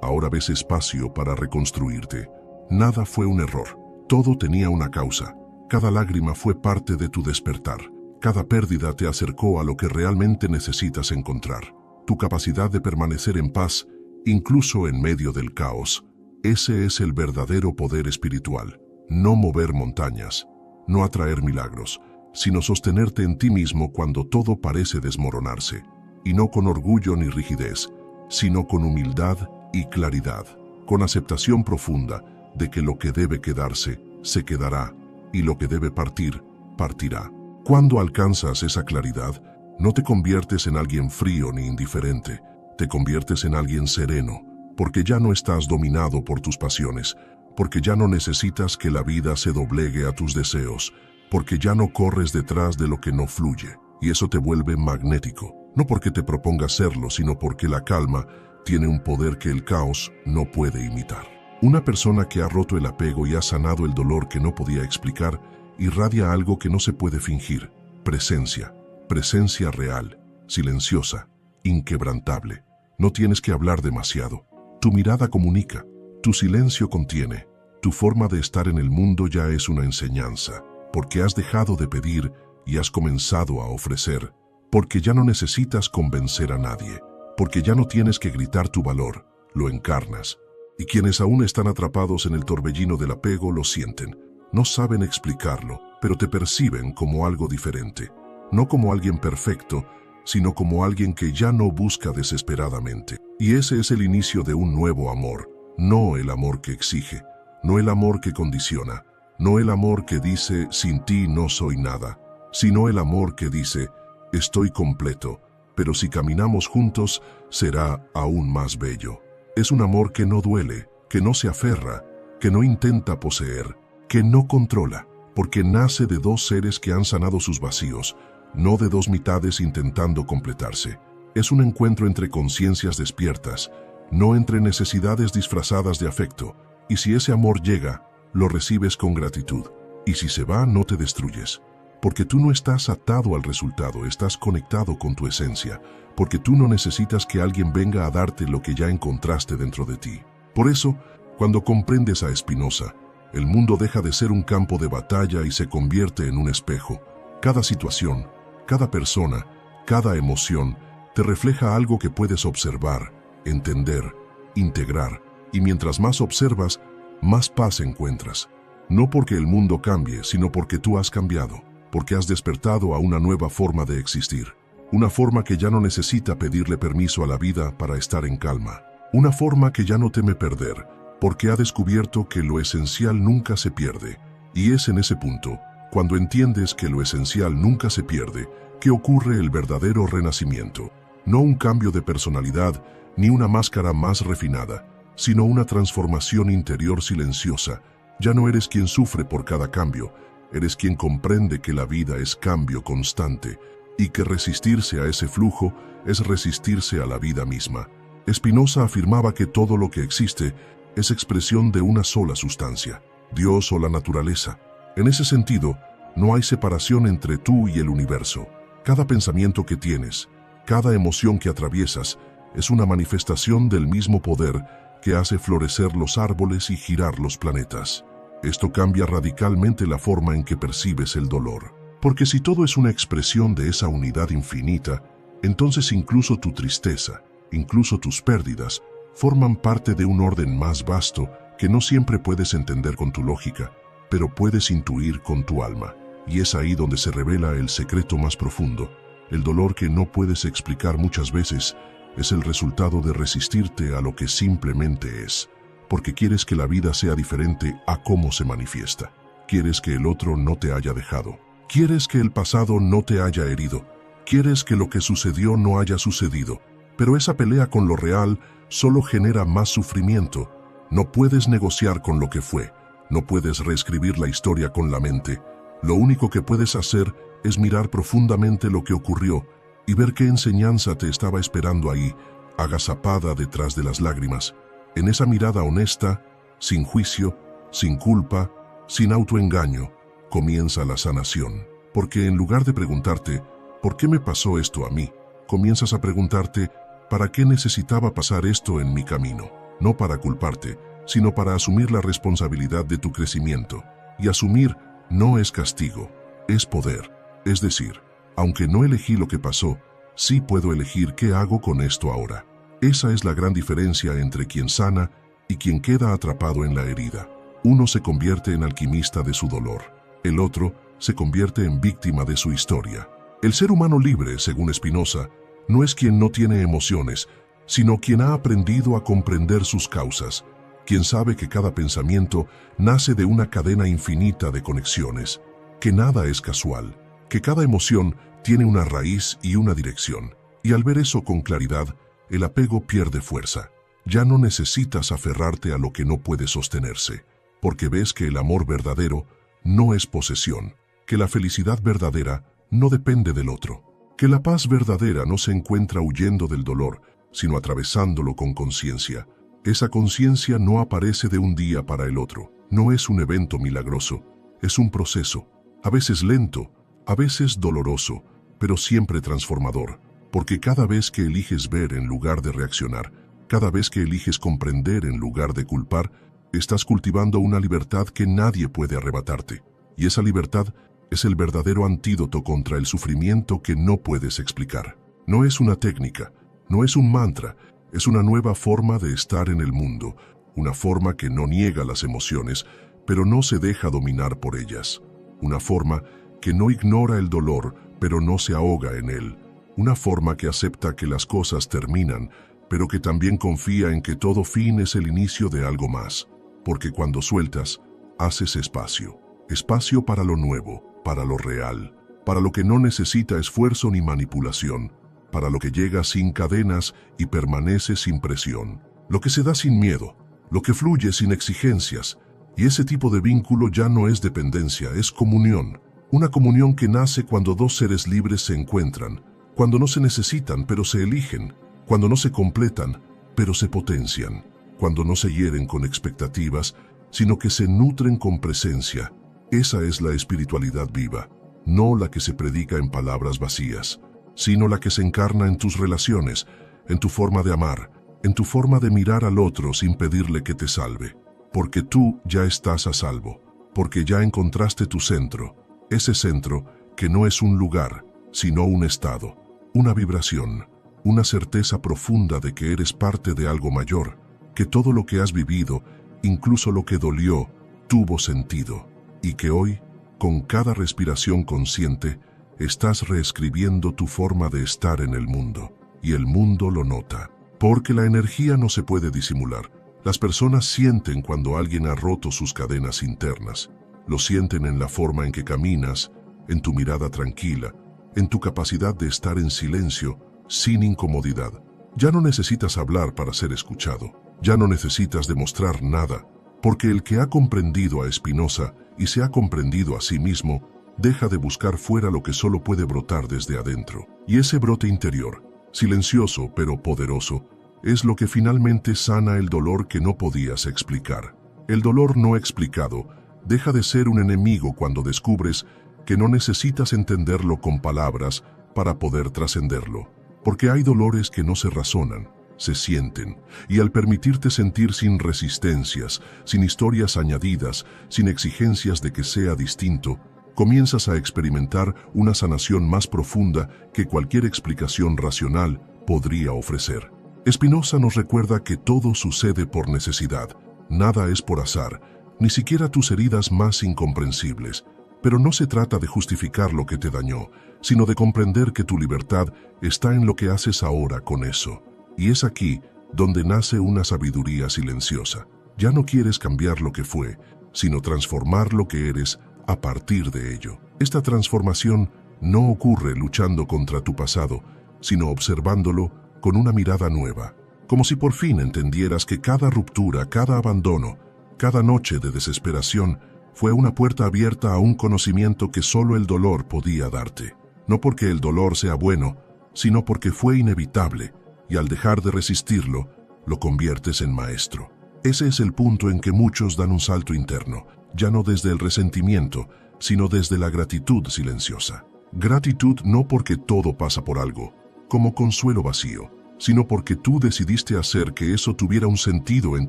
ahora ves espacio para reconstruirte. Nada fue un error, todo tenía una causa. Cada lágrima fue parte de tu despertar. Cada pérdida te acercó a lo que realmente necesitas encontrar. Tu capacidad de permanecer en paz, incluso en medio del caos. Ese es el verdadero poder espiritual. No mover montañas, no atraer milagros, sino sostenerte en ti mismo cuando todo parece desmoronarse. Y no con orgullo ni rigidez, sino con humildad y claridad. Con aceptación profunda de que lo que debe quedarse, se quedará, y lo que debe partir, partirá. Cuando alcanzas esa claridad, no te conviertes en alguien frío ni indiferente, te conviertes en alguien sereno, porque ya no estás dominado por tus pasiones, porque ya no necesitas que la vida se doblegue a tus deseos, porque ya no corres detrás de lo que no fluye, y eso te vuelve magnético, no porque te propongas serlo, sino porque la calma tiene un poder que el caos no puede imitar. Una persona que ha roto el apego y ha sanado el dolor que no podía explicar, irradia algo que no se puede fingir: presencia, presencia real, silenciosa, inquebrantable. No tienes que hablar demasiado. Tu mirada comunica, tu silencio contiene, tu forma de estar en el mundo ya es una enseñanza, porque has dejado de pedir y has comenzado a ofrecer, porque ya no necesitas convencer a nadie, porque ya no tienes que gritar tu valor, lo encarnas. Y quienes aún están atrapados en el torbellino del apego lo sienten. No saben explicarlo, pero te perciben como algo diferente. No como alguien perfecto, sino como alguien que ya no busca desesperadamente. Y ese es el inicio de un nuevo amor. No el amor que exige, no el amor que condiciona, no el amor que dice sin ti no soy nada, sino el amor que dice estoy completo, pero si caminamos juntos será aún más bello. Es un amor que no duele, que no se aferra, que no intenta poseer, que no controla, porque nace de dos seres que han sanado sus vacíos, no de dos mitades intentando completarse. Es un encuentro entre conciencias despiertas, no entre necesidades disfrazadas de afecto, y si ese amor llega, lo recibes con gratitud, y si se va, no te destruyes, porque tú no estás atado al resultado, estás conectado con tu esencia, porque tú no necesitas que alguien venga a darte lo que ya encontraste dentro de ti. Por eso, Cuando comprendes a Spinoza, el mundo deja de ser un campo de batalla y se convierte en un espejo. Cada situación, cada persona, cada emoción te refleja algo que puedes observar, entender, integrar, y mientras más observas, más paz encuentras. No porque el mundo cambie, sino porque tú has cambiado, porque has despertado a una nueva forma de existir. Una forma que ya no necesita pedirle permiso a la vida para estar en calma. Una forma que ya no teme perder, porque ha descubierto que lo esencial nunca se pierde. Y es en ese punto, cuando entiendes que lo esencial nunca se pierde, que ocurre el verdadero renacimiento. No un cambio de personalidad, ni una máscara más refinada, sino una transformación interior silenciosa. Ya no eres quien sufre por cada cambio, eres quien comprende que la vida es cambio constante y que resistirse a ese flujo es resistirse a la vida misma. Spinoza afirmaba que todo lo que existe es expresión de una sola sustancia, Dios o la naturaleza. En ese sentido, no hay separación entre tú y el universo. Cada pensamiento que tienes, cada emoción que atraviesas, es una manifestación del mismo poder que hace florecer los árboles y girar los planetas. Esto cambia radicalmente la forma en que percibes el dolor. Porque si todo es una expresión de esa unidad infinita, entonces incluso tu tristeza, incluso tus pérdidas, forman parte de un orden más vasto que no siempre puedes entender con tu lógica, pero puedes intuir con tu alma. Y es ahí donde se revela el secreto más profundo. El dolor que no puedes explicar muchas veces es el resultado de resistirte a lo que simplemente es, porque quieres que la vida sea diferente a cómo se manifiesta. Quieres que el otro no te haya dejado. Quieres que el pasado no te haya herido. Quieres que lo que sucedió no haya sucedido. Pero esa pelea con lo real solo genera más sufrimiento. No puedes negociar con lo que fue. No puedes reescribir la historia con la mente. Lo único que puedes hacer es mirar profundamente lo que ocurrió y ver qué enseñanza te estaba esperando ahí, agazapada detrás de las lágrimas. En esa mirada honesta, sin juicio, sin culpa, sin autoengaño, comienza la sanación. Porque en lugar de preguntarte, ¿por qué me pasó esto a mí?, comienzas a preguntarte, ¿para qué necesitaba pasar esto en mi camino? No para culparte, sino para asumir la responsabilidad de tu crecimiento. Y asumir no es castigo, es poder. Es decir, aunque no elegí lo que pasó, sí puedo elegir qué hago con esto ahora. Esa es la gran diferencia entre quien sana y quien queda atrapado en la herida. Uno se convierte en alquimista de su dolor. El otro se convierte en víctima de su historia. El ser humano libre, según Spinoza, no es quien no tiene emociones, sino quien ha aprendido a comprender sus causas, quien sabe que cada pensamiento nace de una cadena infinita de conexiones, que nada es casual, que cada emoción tiene una raíz y una dirección. Y al ver eso con claridad, el apego pierde fuerza. Ya no necesitas aferrarte a lo que no puede sostenerse, porque ves que el amor verdadero no es posesión, que la felicidad verdadera no depende del otro, que la paz verdadera no se encuentra huyendo del dolor, sino atravesándolo con conciencia. Esa conciencia no aparece de un día para el otro, no es un evento milagroso, es un proceso, a veces lento, a veces doloroso, pero siempre transformador, porque cada vez que eliges ver en lugar de reaccionar, cada vez que eliges comprender en lugar de culpar, estás cultivando una libertad que nadie puede arrebatarte. Y esa libertad es el verdadero antídoto contra el sufrimiento que no puedes explicar. No es una técnica, no es un mantra, es una nueva forma de estar en el mundo, una forma que no niega las emociones, pero no se deja dominar por ellas. Una forma que no ignora el dolor, pero no se ahoga en él. Una forma que acepta que las cosas terminan, pero que también confía en que todo fin es el inicio de algo más. Porque cuando sueltas, haces espacio. Espacio para lo nuevo, para lo real, para lo que no necesita esfuerzo ni manipulación, para lo que llega sin cadenas y permanece sin presión. Lo que se da sin miedo, lo que fluye sin exigencias. Y ese tipo de vínculo ya no es dependencia, es comunión. Una comunión que nace cuando dos seres libres se encuentran, cuando no se necesitan pero se eligen, cuando no se completan pero se potencian, cuando no se hieren con expectativas, sino que se nutren con presencia. Esa es la espiritualidad viva, no la que se predica en palabras vacías, sino la que se encarna en tus relaciones, en tu forma de amar, en tu forma de mirar al otro sin pedirle que te salve. porque tú ya estás a salvo, porque ya encontraste tu centro, ese centro que no es un lugar, sino un estado, una vibración, una certeza profunda de que eres parte de algo mayor, que todo lo que has vivido, incluso lo que dolió, tuvo sentido, y que hoy, con cada respiración consciente, estás reescribiendo tu forma de estar en el mundo, y el mundo lo nota. Porque la energía no se puede disimular. Las personas sienten cuando alguien ha roto sus cadenas internas. Lo sienten en la forma en que caminas, en tu mirada tranquila, en tu capacidad de estar en silencio, sin incomodidad. Ya no necesitas hablar para ser escuchado. Ya no necesitas demostrar nada, porque el que ha comprendido a Spinoza y se ha comprendido a sí mismo, deja de buscar fuera lo que solo puede brotar desde adentro. Y ese brote interior, silencioso pero poderoso, es lo que finalmente sana el dolor que no podías explicar. El dolor no explicado deja de ser un enemigo cuando descubres que no necesitas entenderlo con palabras para poder trascenderlo. Porque hay dolores que no se razonan, se sienten, y al permitirte sentir sin resistencias, sin historias añadidas, sin exigencias de que sea distinto, comienzas a experimentar una sanación más profunda que cualquier explicación racional podría ofrecer. Spinoza nos recuerda que todo sucede por necesidad, nada es por azar, ni siquiera tus heridas más incomprensibles. Pero no se trata de justificar lo que te dañó, sino de comprender que tu libertad está en lo que haces ahora con eso. Y es aquí donde nace una sabiduría silenciosa. Ya no quieres cambiar lo que fue, sino transformar lo que eres a partir de ello. Esta transformación no ocurre luchando contra tu pasado, sino observándolo con una mirada nueva, como si por fin entendieras que cada ruptura, cada abandono, cada noche de desesperación fue una puerta abierta a un conocimiento que solo el dolor podía darte. No porque el dolor sea bueno, sino porque fue inevitable, y al dejar de resistirlo, lo conviertes en maestro. Ese es el punto en que muchos dan un salto interno, ya no desde el resentimiento, sino desde la gratitud silenciosa. Gratitud no porque todo pasa por algo, como consuelo vacío, sino porque tú decidiste hacer que eso tuviera un sentido en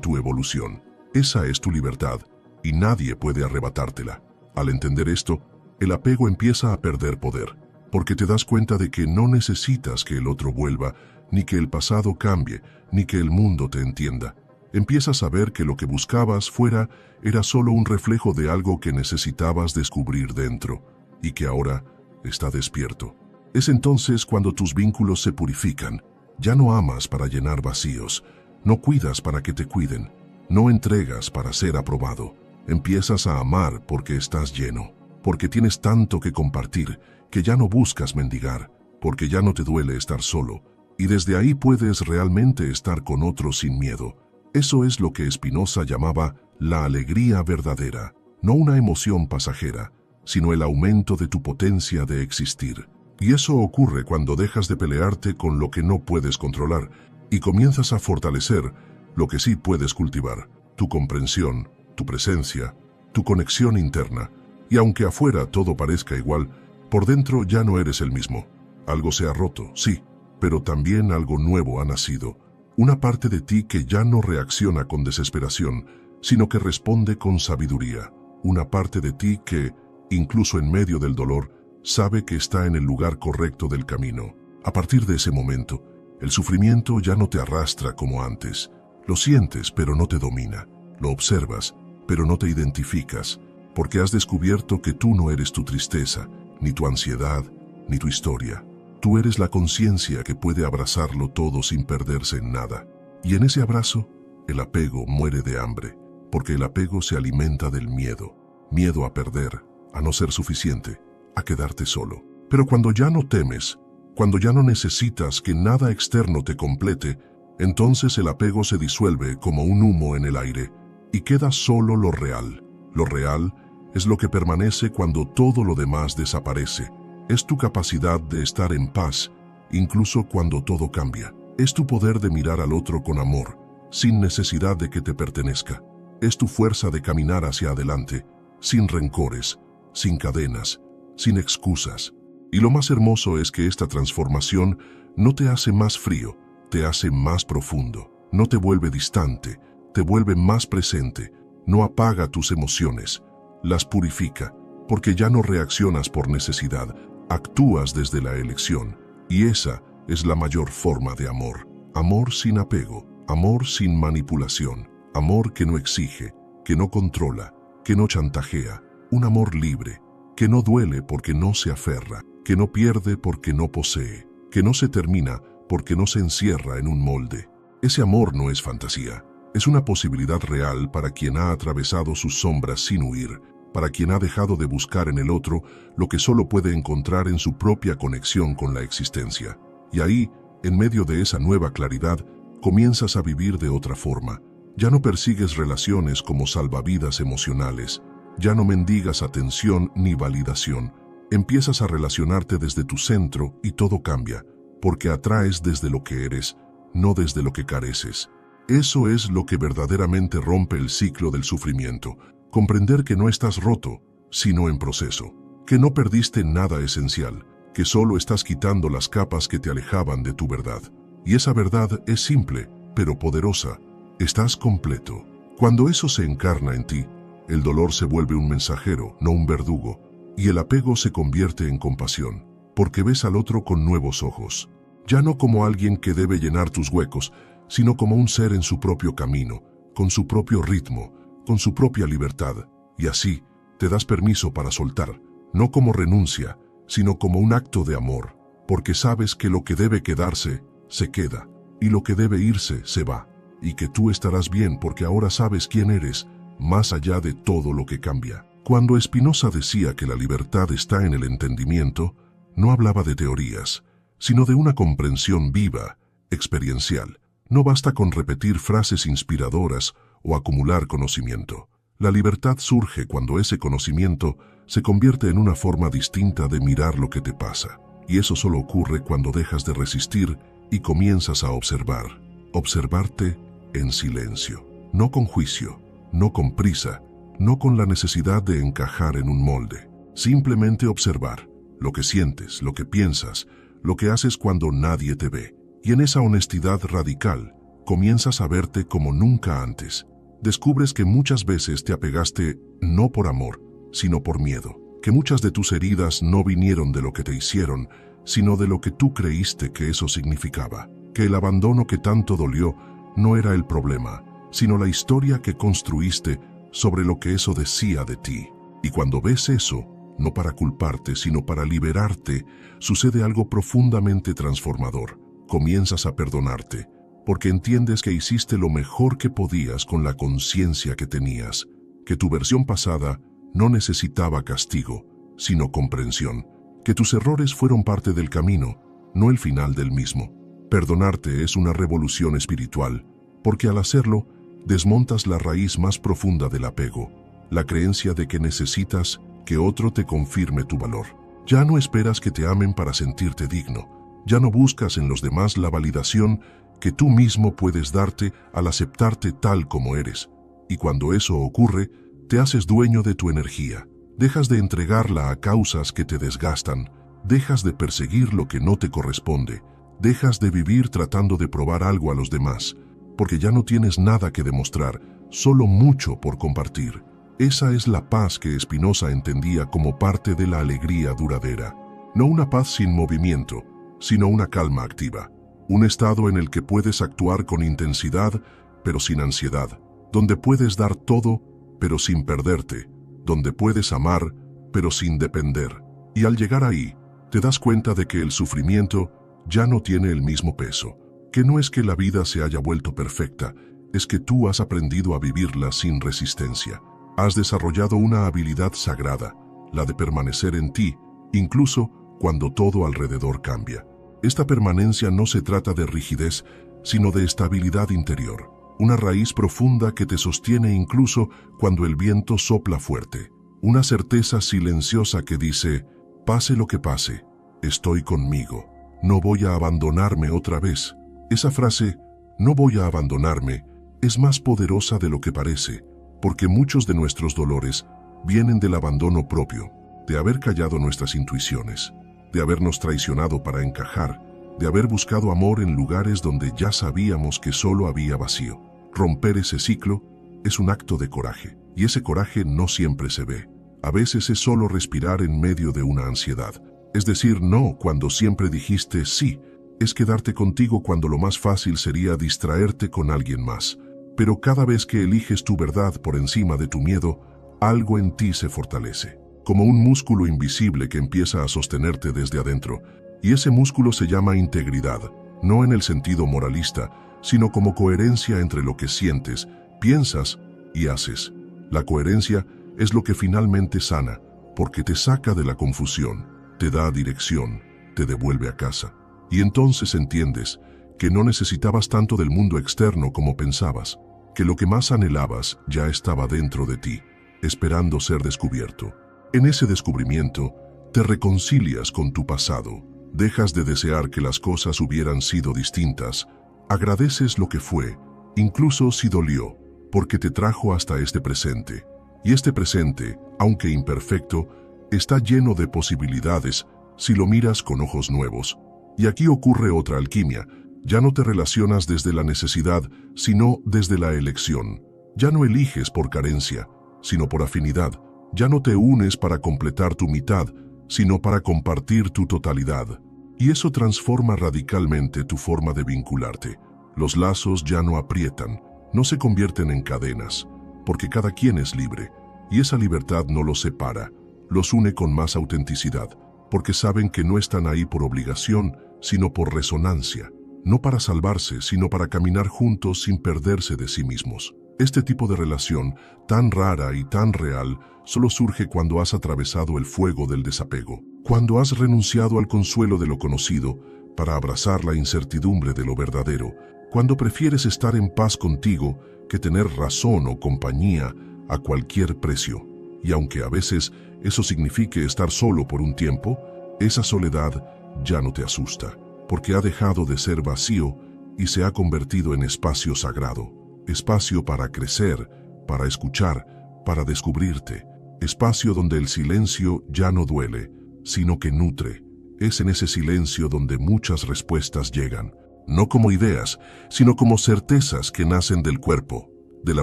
tu evolución. Esa es tu libertad, y nadie puede arrebatártela. Al entender esto, el apego empieza a perder poder, porque te das cuenta de que no necesitas que el otro vuelva, ni que el pasado cambie, ni que el mundo te entienda. Empiezas a ver que lo que buscabas fuera era solo un reflejo de algo que necesitabas descubrir dentro, y que ahora está despierto. Es entonces cuando tus vínculos se purifican. Ya no amas para llenar vacíos, no cuidas para que te cuiden, no entregas para ser aprobado. Empiezas a amar porque estás lleno, porque tienes tanto que compartir, que ya no buscas mendigar, porque ya no te duele estar solo, y desde ahí puedes realmente estar con otros sin miedo. Eso es lo que Spinoza llamaba la alegría verdadera, no una emoción pasajera, sino el aumento de tu potencia de existir. Y eso ocurre cuando dejas de pelearte con lo que no puedes controlar y comienzas a fortalecer lo que sí puedes cultivar, tu comprensión, tu presencia, tu conexión interna. Y aunque afuera todo parezca igual, por dentro ya no eres el mismo. Algo se ha roto, sí, pero también algo nuevo ha nacido. Una parte de ti que ya no reacciona con desesperación, sino que responde con sabiduría. Una parte de ti que, incluso en medio del dolor, sabe que está en el lugar correcto del camino. A partir de ese momento, el sufrimiento ya no te arrastra como antes. Lo sientes, pero no te domina. Lo observas, pero no te identificas, porque has descubierto que tú no eres tu tristeza, ni tu ansiedad, ni tu historia. Tú eres la conciencia que puede abrazarlo todo sin perderse en nada. Y en ese abrazo, el apego muere de hambre, porque el apego se alimenta del miedo. Miedo a perder, a no ser suficiente, a quedarte solo. Pero cuando ya no temes, cuando ya no necesitas que nada externo te complete, entonces el apego se disuelve como un humo en el aire y queda solo lo real. Lo real es lo que permanece cuando todo lo demás desaparece. Es tu capacidad de estar en paz, incluso cuando todo cambia. Es tu poder de mirar al otro con amor, sin necesidad de que te pertenezca. Es tu fuerza de caminar hacia adelante, sin rencores, sin cadenas, sin excusas. Y lo más hermoso es que esta transformación no te hace más frío, te hace más profundo. No te vuelve distante, te vuelve más presente, no apaga tus emociones, las purifica, porque ya no reaccionas por necesidad, actúas desde la elección, y esa es la mayor forma de amor. Amor sin apego, amor sin manipulación, amor que no exige, que no controla, que no chantajea, un amor libre, que no duele porque no se aferra, que no pierde porque no posee, que no se termina porque no se encierra en un molde. Ese amor no es fantasía, es una posibilidad real para quien ha atravesado sus sombras sin huir, para quien ha dejado de buscar en el otro lo que solo puede encontrar en su propia conexión con la existencia. Y ahí, en medio de esa nueva claridad, comienzas a vivir de otra forma. Ya no persigues relaciones como salvavidas emocionales, ya no mendigas atención ni validación. Empiezas a relacionarte desde tu centro y todo cambia, porque atraes desde lo que eres, no desde lo que careces. Eso es lo que verdaderamente rompe el ciclo del sufrimiento. Comprender que no estás roto, sino en proceso, que no perdiste nada esencial, que solo estás quitando las capas que te alejaban de tu verdad. Y esa verdad es simple, pero poderosa. Estás completo. Cuando eso se encarna en ti, el dolor se vuelve un mensajero, no un verdugo, y el apego se convierte en compasión, porque ves al otro con nuevos ojos, ya no como alguien que debe llenar tus huecos, sino como un ser en su propio camino, con su propio ritmo, con su propia libertad, y así te das permiso para soltar, no como renuncia, sino como un acto de amor, porque sabes que lo que debe quedarse, se queda, y lo que debe irse, se va, y que tú estarás bien porque ahora sabes quién eres, más allá de todo lo que cambia. Cuando Spinoza decía que la libertad está en el entendimiento, no hablaba de teorías, sino de una comprensión viva, experiencial. No basta con repetir frases inspiradoras o acumular conocimiento. La libertad surge cuando ese conocimiento se convierte en una forma distinta de mirar lo que te pasa. Y eso solo ocurre cuando dejas de resistir y comienzas a observar. Observarte en silencio, no con juicio, no con prisa, no con la necesidad de encajar en un molde. Simplemente observar lo que sientes, lo que piensas, lo que haces cuando nadie te ve. Y en esa honestidad radical, comienzas a verte como nunca antes. Descubres que muchas veces te apegaste no por amor, sino por miedo. Que muchas de tus heridas no vinieron de lo que te hicieron, sino de lo que tú creíste que eso significaba. Que el abandono que tanto dolió no era el problema, sino la historia que construiste sobre lo que eso decía de ti. Y cuando ves eso, no para culparte, sino para liberarte, sucede algo profundamente transformador. Comienzas a perdonarte, porque entiendes que hiciste lo mejor que podías con la conciencia que tenías, que tu versión pasada no necesitaba castigo, sino comprensión, que tus errores fueron parte del camino, no el final del mismo. Perdonarte es una revolución espiritual, porque al hacerlo, desmontas la raíz más profunda del apego, la creencia de que necesitas que otro te confirme tu valor. Ya no esperas que te amen para sentirte digno. Ya no buscas en los demás la validación que tú mismo puedes darte al aceptarte tal como eres. Y cuando eso ocurre, te haces dueño de tu energía. Dejas de entregarla a causas que te desgastan. Dejas de perseguir lo que no te corresponde. Dejas de vivir tratando de probar algo a los demás, porque ya no tienes nada que demostrar, solo mucho por compartir. Esa es la paz que Spinoza entendía como parte de la alegría duradera. No una paz sin movimiento, sino una calma activa. Un estado en el que puedes actuar con intensidad, pero sin ansiedad. Donde puedes dar todo, pero sin perderte. Donde puedes amar, pero sin depender. Y al llegar ahí, te das cuenta de que el sufrimiento ya no tiene el mismo peso. Que no es que la vida se haya vuelto perfecta, es que tú has aprendido a vivirla sin resistencia. Has desarrollado una habilidad sagrada, la de permanecer en ti, incluso cuando todo alrededor cambia. Esta permanencia no se trata de rigidez, sino de estabilidad interior, una raíz profunda que te sostiene incluso cuando el viento sopla fuerte, una certeza silenciosa que dice, pase lo que pase, estoy conmigo, no voy a abandonarme otra vez. Esa frase, no voy a abandonarme, es más poderosa de lo que parece, porque muchos de nuestros dolores vienen del abandono propio, de haber callado nuestras intuiciones, de habernos traicionado para encajar, de haber buscado amor en lugares donde ya sabíamos que solo había vacío. Romper ese ciclo es un acto de coraje, y ese coraje no siempre se ve. A veces es solo respirar en medio de una ansiedad. Es decir no cuando siempre dijiste sí. Es quedarte contigo cuando lo más fácil sería distraerte con alguien más. Pero cada vez que eliges tu verdad por encima de tu miedo, algo en ti se fortalece, como un músculo invisible que empieza a sostenerte desde adentro. Y ese músculo se llama integridad, no en el sentido moralista, sino como coherencia entre lo que sientes, piensas y haces. La coherencia es lo que finalmente sana, porque te saca de la confusión, te da dirección, te devuelve a casa. Y entonces entiendes que no necesitabas tanto del mundo externo como pensabas, que lo que más anhelabas ya estaba dentro de ti, esperando ser descubierto. En ese descubrimiento, te reconcilias con tu pasado, dejas de desear que las cosas hubieran sido distintas, agradeces lo que fue, incluso si dolió, porque te trajo hasta este presente. Y este presente, aunque imperfecto, está lleno de posibilidades si lo miras con ojos nuevos. Y aquí ocurre otra alquimia. Ya no te relacionas desde la necesidad, sino desde la elección. Ya no eliges por carencia, sino por afinidad. Ya no te unes para completar tu mitad, sino para compartir tu totalidad. Y eso transforma radicalmente tu forma de vincularte. Los lazos ya no aprietan, no se convierten en cadenas, porque cada quien es libre, y esa libertad no los separa, los une con más autenticidad, porque saben que no están ahí por obligación, sino por resonancia, no para salvarse, sino para caminar juntos sin perderse de sí mismos. Este tipo de relación, tan rara y tan real, solo surge cuando has atravesado el fuego del desapego, cuando has renunciado al consuelo de lo conocido para abrazar la incertidumbre de lo verdadero, cuando prefieres estar en paz contigo que tener razón o compañía a cualquier precio. Y aunque a veces eso signifique estar solo por un tiempo, esa soledad ya no te asusta, porque ha dejado de ser vacío y se ha convertido en espacio sagrado, espacio para crecer, para escuchar, para descubrirte, espacio donde el silencio ya no duele, sino que nutre. Es en ese silencio donde muchas respuestas llegan, no como ideas, sino como certezas que nacen del cuerpo, de la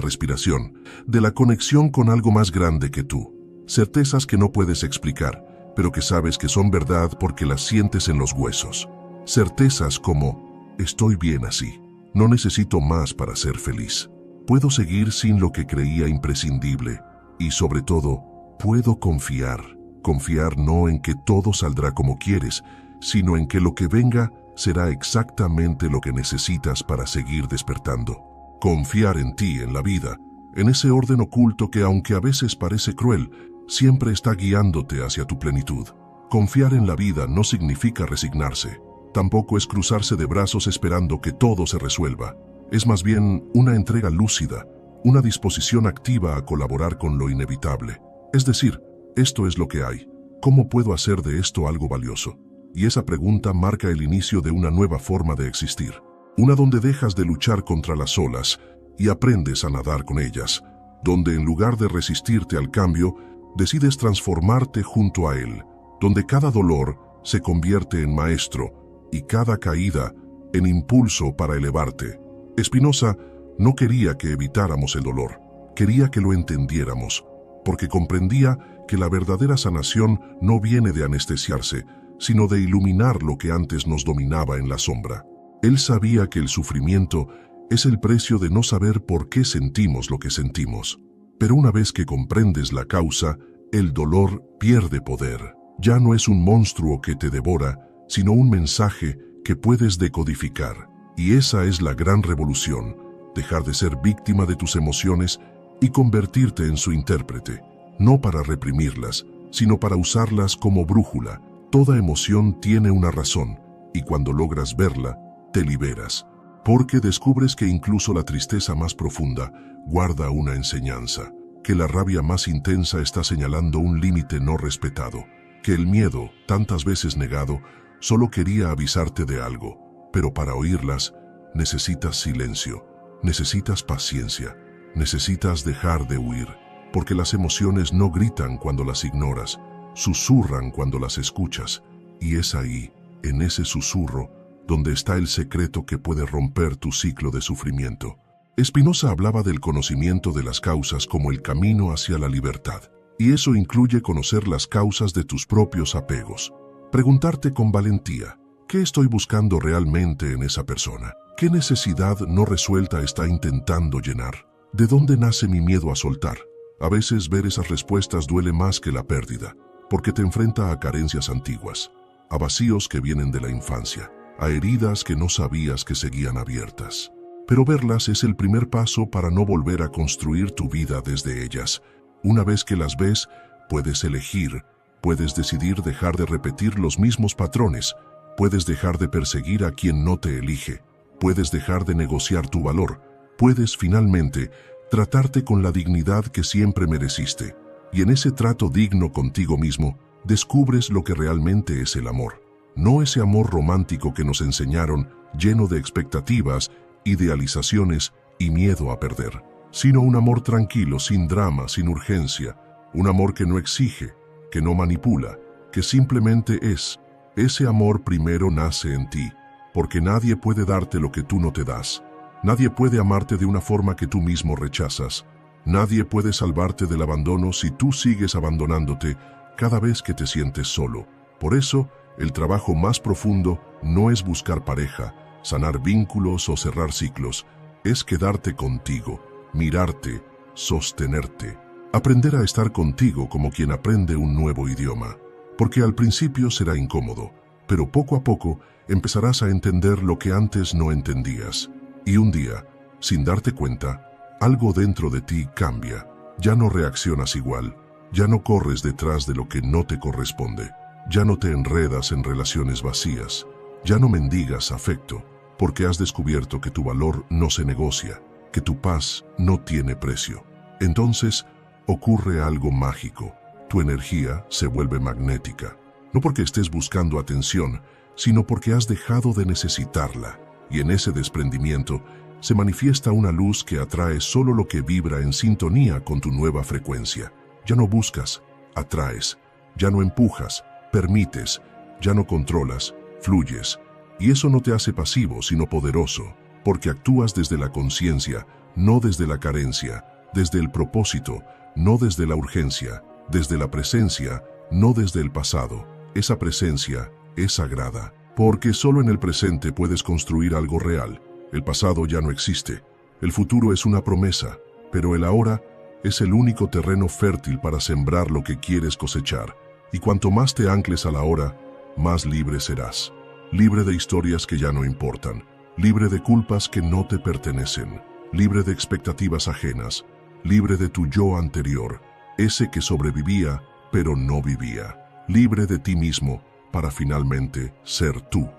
respiración, de la conexión con algo más grande que tú. Certezas que no puedes explicar, pero que sabes que son verdad porque las sientes en los huesos. Certezas como, estoy bien así, no necesito más para ser feliz. Puedo seguir sin lo que creía imprescindible y, sobre todo, puedo confiar. Confiar no en que todo saldrá como quieres, sino en que lo que venga será exactamente lo que necesitas para seguir despertando. Confiar en ti, en la vida, en ese orden oculto que, aunque a veces parece cruel, siempre está guiándote hacia tu plenitud. Confiar en la vida no significa resignarse. Tampoco es cruzarse de brazos esperando que todo se resuelva. Es más bien una entrega lúcida, una disposición activa a colaborar con lo inevitable. Es decir, esto es lo que hay. ¿Cómo puedo hacer de esto algo valioso? Y esa pregunta marca el inicio de una nueva forma de existir. Una donde dejas de luchar contra las olas y aprendes a nadar con ellas. Donde en lugar de resistirte al cambio, decides transformarte junto a él. Donde cada dolor se convierte en maestro y cada caída en impulso para elevarte. Spinoza no quería que evitáramos el dolor, quería que lo entendiéramos, porque comprendía que la verdadera sanación no viene de anestesiarse, sino de iluminar lo que antes nos dominaba en la sombra. Él sabía que el sufrimiento es el precio de no saber por qué sentimos lo que sentimos. Pero una vez que comprendes la causa, el dolor pierde poder. Ya no es un monstruo que te devora, sino un mensaje que puedes decodificar. Y esa es la gran revolución, dejar de ser víctima de tus emociones y convertirte en su intérprete, no para reprimirlas, sino para usarlas como brújula. Toda emoción tiene una razón, y cuando logras verla, te liberas, porque descubres que incluso la tristeza más profunda guarda una enseñanza, que la rabia más intensa está señalando un límite no respetado, que el miedo, tantas veces negado, solo quería avisarte de algo. Pero para oírlas, necesitas silencio, necesitas paciencia, necesitas dejar de huir, porque las emociones no gritan cuando las ignoras, susurran cuando las escuchas, y es ahí, en ese susurro, donde está el secreto que puede romper tu ciclo de sufrimiento. Spinoza hablaba del conocimiento de las causas como el camino hacia la libertad, y eso incluye conocer las causas de tus propios apegos. Preguntarte con valentía, ¿qué estoy buscando realmente en esa persona? ¿Qué necesidad no resuelta está intentando llenar? ¿De dónde nace mi miedo a soltar? A veces ver esas respuestas duele más que la pérdida, porque te enfrenta a carencias antiguas, a vacíos que vienen de la infancia, a heridas que no sabías que seguían abiertas. Pero verlas es el primer paso para no volver a construir tu vida desde ellas. Una vez que las ves, puedes elegir, puedes decidir dejar de repetir los mismos patrones, puedes dejar de perseguir a quien no te elige, puedes dejar de negociar tu valor, puedes finalmente tratarte con la dignidad que siempre mereciste. Y en ese trato digno contigo mismo, descubres lo que realmente es el amor. No ese amor romántico que nos enseñaron, lleno de expectativas, idealizaciones y miedo a perder, sino un amor tranquilo, sin drama, sin urgencia, un amor que no exige, que no manipula, que simplemente es. Ese amor primero nace en ti, porque nadie puede darte lo que tú no te das. Nadie puede amarte de una forma que tú mismo rechazas. Nadie puede salvarte del abandono si tú sigues abandonándote cada vez que te sientes solo. Por eso, el trabajo más profundo no es buscar pareja, sanar vínculos o cerrar ciclos, es quedarte contigo, mirarte, sostenerte, aprender a estar contigo como quien aprende un nuevo idioma. Porque al principio será incómodo, pero poco a poco empezarás a entender lo que antes no entendías. Y un día, sin darte cuenta, algo dentro de ti cambia. Ya no reaccionas igual, ya no corres detrás de lo que no te corresponde, ya no te enredas en relaciones vacías, ya no mendigas afecto, porque has descubierto que tu valor no se negocia, que tu paz no tiene precio. Entonces, ocurre algo mágico. Tu energía se vuelve magnética, no porque estés buscando atención, sino porque has dejado de necesitarla. Y en ese desprendimiento se manifiesta una luz que atrae solo lo que vibra en sintonía con tu nueva frecuencia. Ya no buscas, atraes. Ya no empujas, permites. Ya no controlas, fluyes. Y eso no te hace pasivo, sino poderoso, porque actúas desde la conciencia, no desde la carencia, desde el propósito, no desde la urgencia, desde la presencia, no desde el pasado. Esa presencia es sagrada, porque solo en el presente puedes construir algo real. El pasado ya no existe, el futuro es una promesa, pero el ahora es el único terreno fértil para sembrar lo que quieres cosechar. Y cuanto más te ancles al ahora, más libre serás. Libre de historias que ya no importan, libre de culpas que no te pertenecen, libre de expectativas ajenas, libre de tu yo anterior, ese que sobrevivía pero no vivía, libre de ti mismo para finalmente ser tú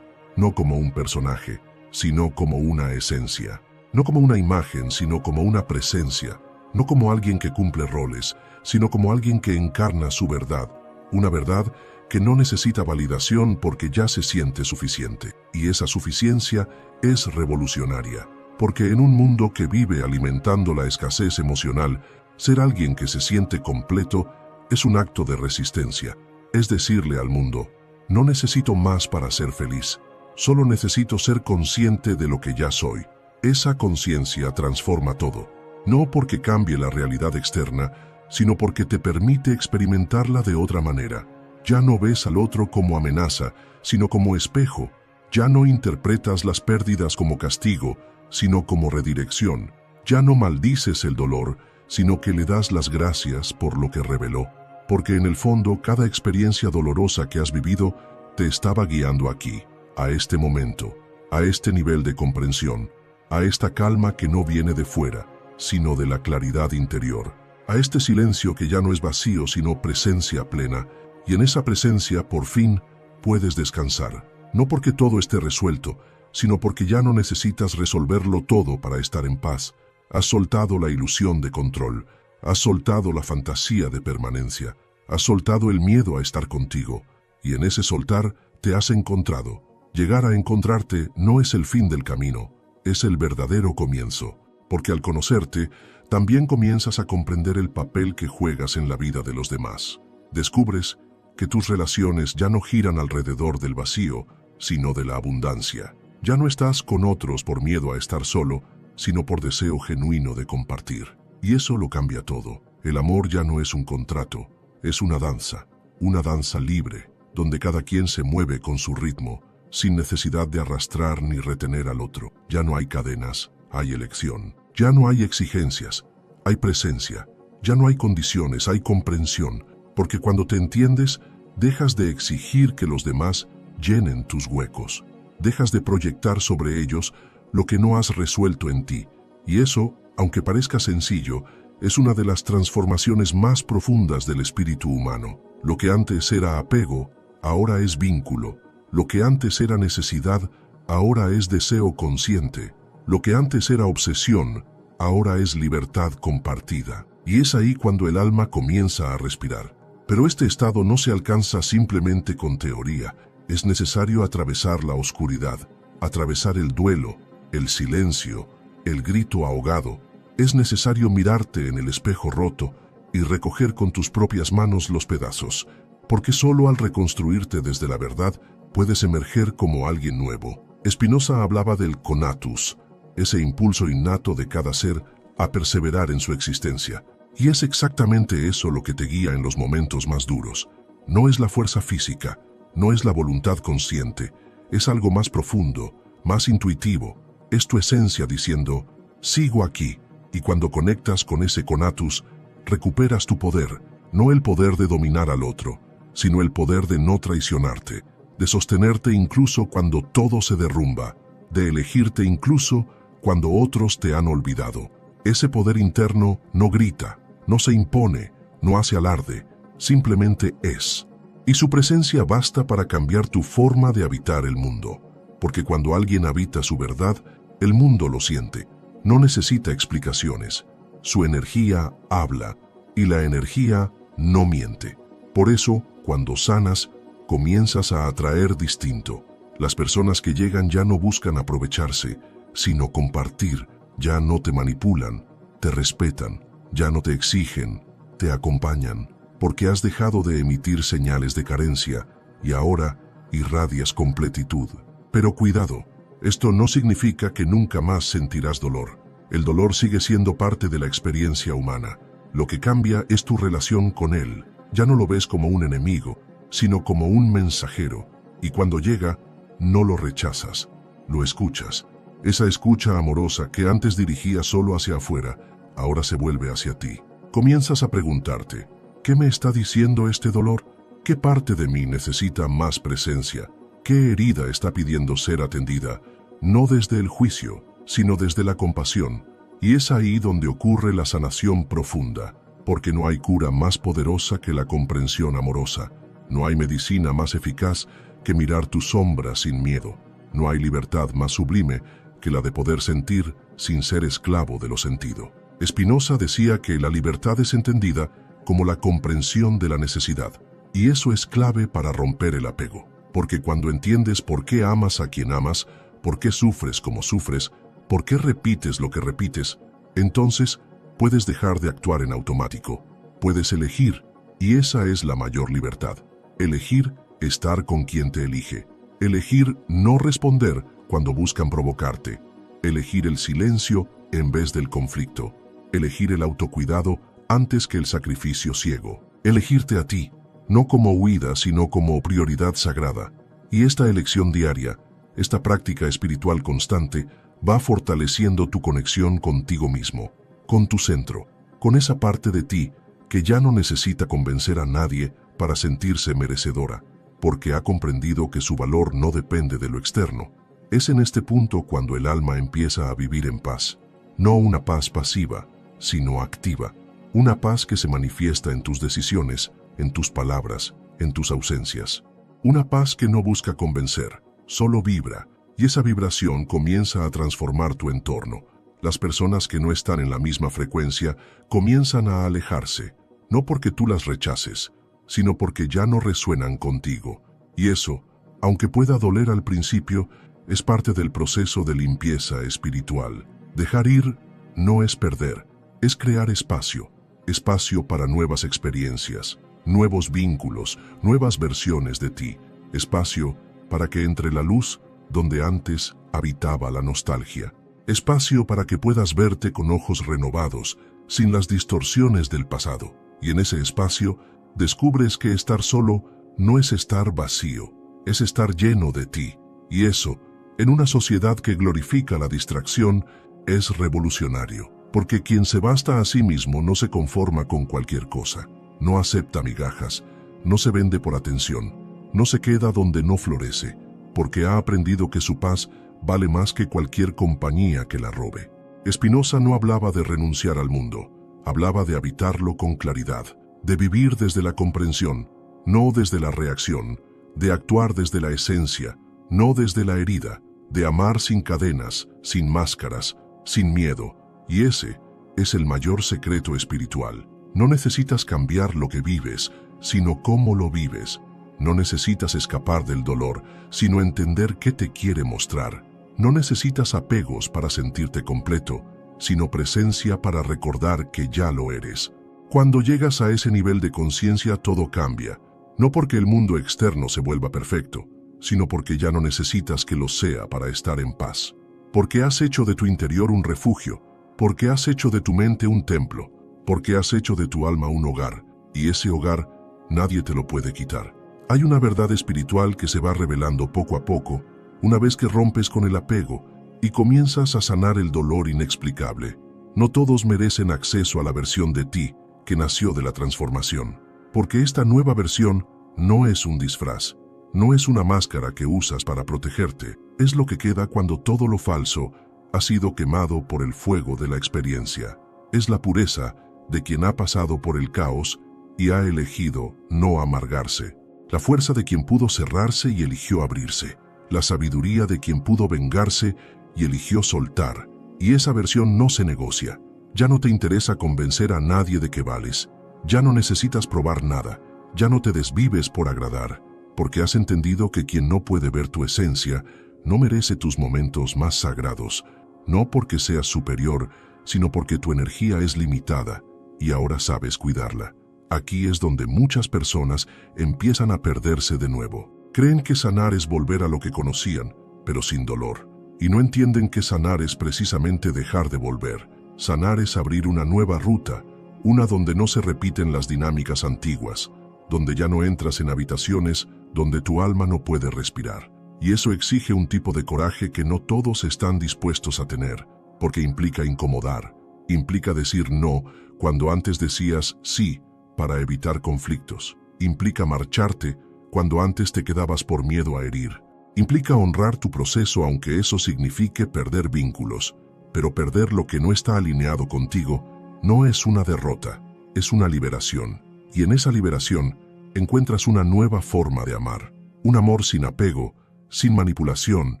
no como un personaje, sino como una esencia, no como una imagen, sino como una presencia, no como alguien que cumple roles, sino como alguien que encarna su verdad, una verdad que no necesita validación porque ya se siente suficiente. Y esa suficiencia es revolucionaria, porque en un mundo que vive alimentando la escasez emocional, ser alguien que se siente completo es un acto de resistencia. Es decirle al mundo, no necesito más para ser feliz, solo necesito ser consciente de lo que ya soy. Esa conciencia transforma todo, no porque cambie la realidad externa, sino porque te permite experimentarla de otra manera. Ya no ves al otro como amenaza, sino como espejo. Ya no interpretas las pérdidas como castigo, sino como redirección. Ya no maldices el dolor, sino que le das las gracias por lo que reveló. Porque en el fondo, cada experiencia dolorosa que has vivido te estaba guiando aquí, a este momento, a este nivel de comprensión, a esta calma que no viene de fuera, sino de la claridad interior, a este silencio que ya no es vacío, sino presencia plena. Y en esa presencia, por fin, puedes descansar, no porque todo esté resuelto, sino porque ya no necesitas resolverlo todo para estar en paz. Has soltado la ilusión de control, has soltado la fantasía de permanencia, has soltado el miedo a estar contigo, y en ese soltar te has encontrado. Llegar a encontrarte no es el fin del camino, es el verdadero comienzo, porque al conocerte, también comienzas a comprender el papel que juegas en la vida de los demás. Descubres que tus relaciones ya no giran alrededor del vacío, sino de la abundancia. Ya no estás con otros por miedo a estar solo, sino por deseo genuino de compartir. Y eso lo cambia todo. El amor ya no es un contrato, es una danza libre, donde cada quien se mueve con su ritmo, sin necesidad de arrastrar ni retener al otro. Ya no hay cadenas, hay elección. Ya no hay exigencias, hay presencia. Ya no hay condiciones, hay comprensión, porque cuando te entiendes, dejas de exigir que los demás llenen tus huecos. Dejas de proyectar sobre ellos lo que no has resuelto en ti. Y eso, aunque parezca sencillo, es una de las transformaciones más profundas del espíritu humano. Lo que antes era apego, ahora es vínculo. Lo que antes era necesidad, ahora es deseo consciente. Lo que antes era obsesión, ahora es libertad compartida. Y es ahí cuando el alma comienza a respirar. Pero este estado no se alcanza simplemente con teoría. Es necesario atravesar la oscuridad, atravesar el duelo, el silencio, el grito ahogado. Es necesario mirarte en el espejo roto y recoger con tus propias manos los pedazos, porque solo al reconstruirte desde la verdad puedes emerger como alguien nuevo. Spinoza hablaba del conatus, ese impulso innato de cada ser a perseverar en su existencia. Y es exactamente eso lo que te guía en los momentos más duros. No es la fuerza física, no es la voluntad consciente, es algo más profundo, más intuitivo. Es tu esencia diciendo, sigo aquí, y cuando conectas con ese conatus, recuperas tu poder, no el poder de dominar al otro, sino el poder de no traicionarte, de sostenerte incluso cuando todo se derrumba, de elegirte incluso cuando otros te han olvidado. Ese poder interno no grita, no se impone, no hace alarde, simplemente es. Y su presencia basta para cambiar tu forma de habitar el mundo. Porque cuando alguien habita su verdad, el mundo lo siente. No necesita explicaciones. Su energía habla, y la energía no miente. Por eso, cuando sanas, comienzas a atraer distinto. Las personas que llegan ya no buscan aprovecharse, sino compartir. Ya no te manipulan, te respetan. Ya no te exigen, te acompañan, porque has dejado de emitir señales de carencia y ahora irradias completitud. Pero cuidado, esto no significa que nunca más sentirás dolor. El dolor sigue siendo parte de la experiencia humana. Lo que cambia es tu relación con él. Ya no lo ves como un enemigo, sino como un mensajero. Y cuando llega, no lo rechazas, lo escuchas. Esa escucha amorosa que antes dirigías solo hacia afuera, ahora se vuelve hacia ti. Comienzas a preguntarte, ¿qué me está diciendo este dolor? ¿Qué parte de mí necesita más presencia? ¿Qué herida está pidiendo ser atendida? No desde el juicio, sino desde la compasión. Y es ahí donde ocurre la sanación profunda, porque no hay cura más poderosa que la comprensión amorosa. No hay medicina más eficaz que mirar tu sombra sin miedo. No hay libertad más sublime que la de poder sentir sin ser esclavo de lo sentido. Spinoza decía que la libertad es entendida como la comprensión de la necesidad, y eso es clave para romper el apego, porque cuando entiendes por qué amas a quien amas, por qué sufres como sufres, por qué repites lo que repites, entonces puedes dejar de actuar en automático, puedes elegir, y esa es la mayor libertad. Elegir estar con quien te elige, elegir no responder cuando buscan provocarte, elegir el silencio en vez del conflicto, elegir el autocuidado antes que el sacrificio ciego, elegirte a ti, no como huida sino como prioridad sagrada. Y esta elección diaria, esta práctica espiritual constante, va fortaleciendo tu conexión contigo mismo, con tu centro, con esa parte de ti que ya no necesita convencer a nadie para sentirse merecedora, porque ha comprendido que su valor no depende de lo externo. Es en este punto cuando el alma empieza a vivir en paz, no una paz pasiva, sino activa, una paz que se manifiesta en tus decisiones, en tus palabras, en tus ausencias. Una paz que no busca convencer, solo vibra, y esa vibración comienza a transformar tu entorno. Las personas que no están en la misma frecuencia comienzan a alejarse, no porque tú las rechaces, sino porque ya no resuenan contigo. Y eso, aunque pueda doler al principio, es parte del proceso de limpieza espiritual. Dejar ir no es perder, es crear espacio, espacio para nuevas experiencias, nuevos vínculos, nuevas versiones de ti, espacio para que entre la luz donde antes habitaba la nostalgia, espacio para que puedas verte con ojos renovados, sin las distorsiones del pasado. Y en ese espacio descubres que estar solo no es estar vacío, es estar lleno de ti. Y eso, en una sociedad que glorifica la distracción, es revolucionario. Porque quien se basta a sí mismo no se conforma con cualquier cosa, no acepta migajas, no se vende por atención, no se queda donde no florece, porque ha aprendido que su paz vale más que cualquier compañía que la robe. Spinoza no hablaba de renunciar al mundo, hablaba de habitarlo con claridad, de vivir desde la comprensión, no desde la reacción, de actuar desde la esencia, no desde la herida, de amar sin cadenas, sin máscaras, sin miedo. Y ese es el mayor secreto espiritual. No necesitas cambiar lo que vives, sino cómo lo vives. No necesitas escapar del dolor, sino entender qué te quiere mostrar. No necesitas apegos para sentirte completo, sino presencia para recordar que ya lo eres. Cuando llegas a ese nivel de conciencia todo cambia, no porque el mundo externo se vuelva perfecto, sino porque ya no necesitas que lo sea para estar en paz. Porque has hecho de tu interior un refugio, porque has hecho de tu mente un templo, porque has hecho de tu alma un hogar, y ese hogar nadie te lo puede quitar. Hay una verdad espiritual que se va revelando poco a poco, una vez que rompes con el apego y comienzas a sanar el dolor inexplicable. No todos merecen acceso a la versión de ti que nació de la transformación, porque esta nueva versión no es un disfraz, no es una máscara que usas para protegerte, es lo que queda cuando todo lo falso ha sido quemado por el fuego de la experiencia. Es la pureza de quien ha pasado por el caos y ha elegido no amargarse. La fuerza de quien pudo cerrarse y eligió abrirse. La sabiduría de quien pudo vengarse y eligió soltar. Y esa versión no se negocia. Ya no te interesa convencer a nadie de que vales. Ya no necesitas probar nada. Ya no te desvives por agradar. Porque has entendido que quien no puede ver tu esencia no merece tus momentos más sagrados. No porque seas superior, sino porque tu energía es limitada y ahora sabes cuidarla. Aquí es donde muchas personas empiezan a perderse de nuevo. Creen que sanar es volver a lo que conocían, pero sin dolor. Y no entienden que sanar es precisamente dejar de volver. Sanar es abrir una nueva ruta, una donde no se repiten las dinámicas antiguas, donde ya no entras en habitaciones donde tu alma no puede respirar. Y eso exige un tipo de coraje que no todos están dispuestos a tener, porque implica incomodar, implica decir no cuando antes decías sí para evitar conflictos, implica marcharte cuando antes te quedabas por miedo a herir, implica honrar tu proceso aunque eso signifique perder vínculos, pero perder lo que no está alineado contigo no es una derrota, es una liberación, y en esa liberación encuentras una nueva forma de amar, un amor sin apego, sin manipulación,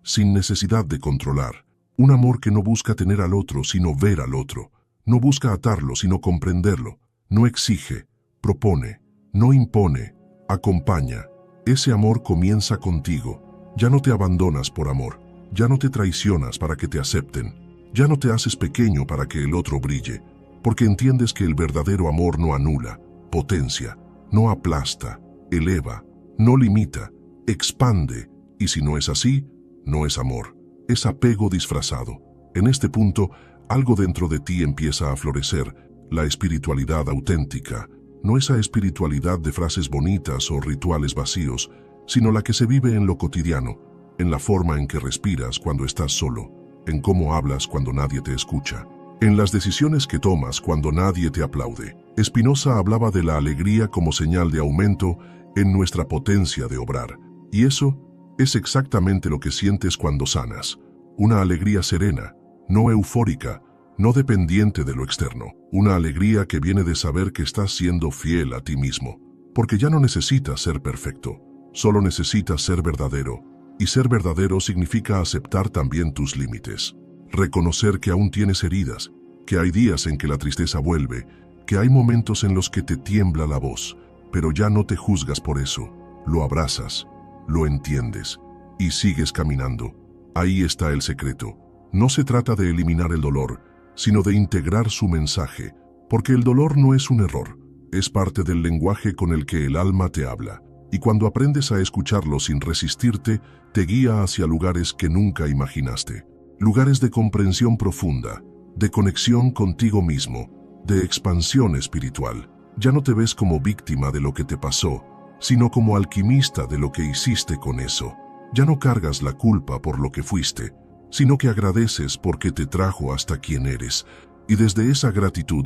sin necesidad de controlar. Un amor que no busca tener al otro, sino ver al otro. No busca atarlo, sino comprenderlo. No exige, propone, no impone, acompaña. Ese amor comienza contigo. Ya no te abandonas por amor. Ya no te traicionas para que te acepten. Ya no te haces pequeño para que el otro brille. Porque entiendes que el verdadero amor no anula, potencia, no aplasta, eleva, no limita, expande. Y si no es así, no es amor, es apego disfrazado. En este punto, algo dentro de ti empieza a florecer, la espiritualidad auténtica, no esa espiritualidad de frases bonitas o rituales vacíos, sino la que se vive en lo cotidiano, en la forma en que respiras cuando estás solo, en cómo hablas cuando nadie te escucha, en las decisiones que tomas cuando nadie te aplaude. Spinoza hablaba de la alegría como señal de aumento en nuestra potencia de obrar, y eso es exactamente lo que sientes cuando sanas. Una alegría serena, no eufórica, no dependiente de lo externo. Una alegría que viene de saber que estás siendo fiel a ti mismo. Porque ya no necesitas ser perfecto, solo necesitas ser verdadero. Y ser verdadero significa aceptar también tus límites. Reconocer que aún tienes heridas, que hay días en que la tristeza vuelve, que hay momentos en los que te tiembla la voz, pero ya no te juzgas por eso. Lo abrazas, lo entiendes y sigues caminando. Ahí está el secreto. No se trata de eliminar el dolor, sino de integrar su mensaje, porque el dolor no es un error, es parte del lenguaje con el que el alma te habla, y cuando aprendes a escucharlo sin resistirte, te guía hacia lugares que nunca imaginaste. lugares de comprensión profunda, de conexión contigo mismo, de expansión espiritual. Ya no te ves como víctima de lo que te pasó, sino como alquimista de lo que hiciste con eso. Ya no cargas la culpa por lo que fuiste, sino que agradeces porque te trajo hasta quien eres. Y desde esa gratitud,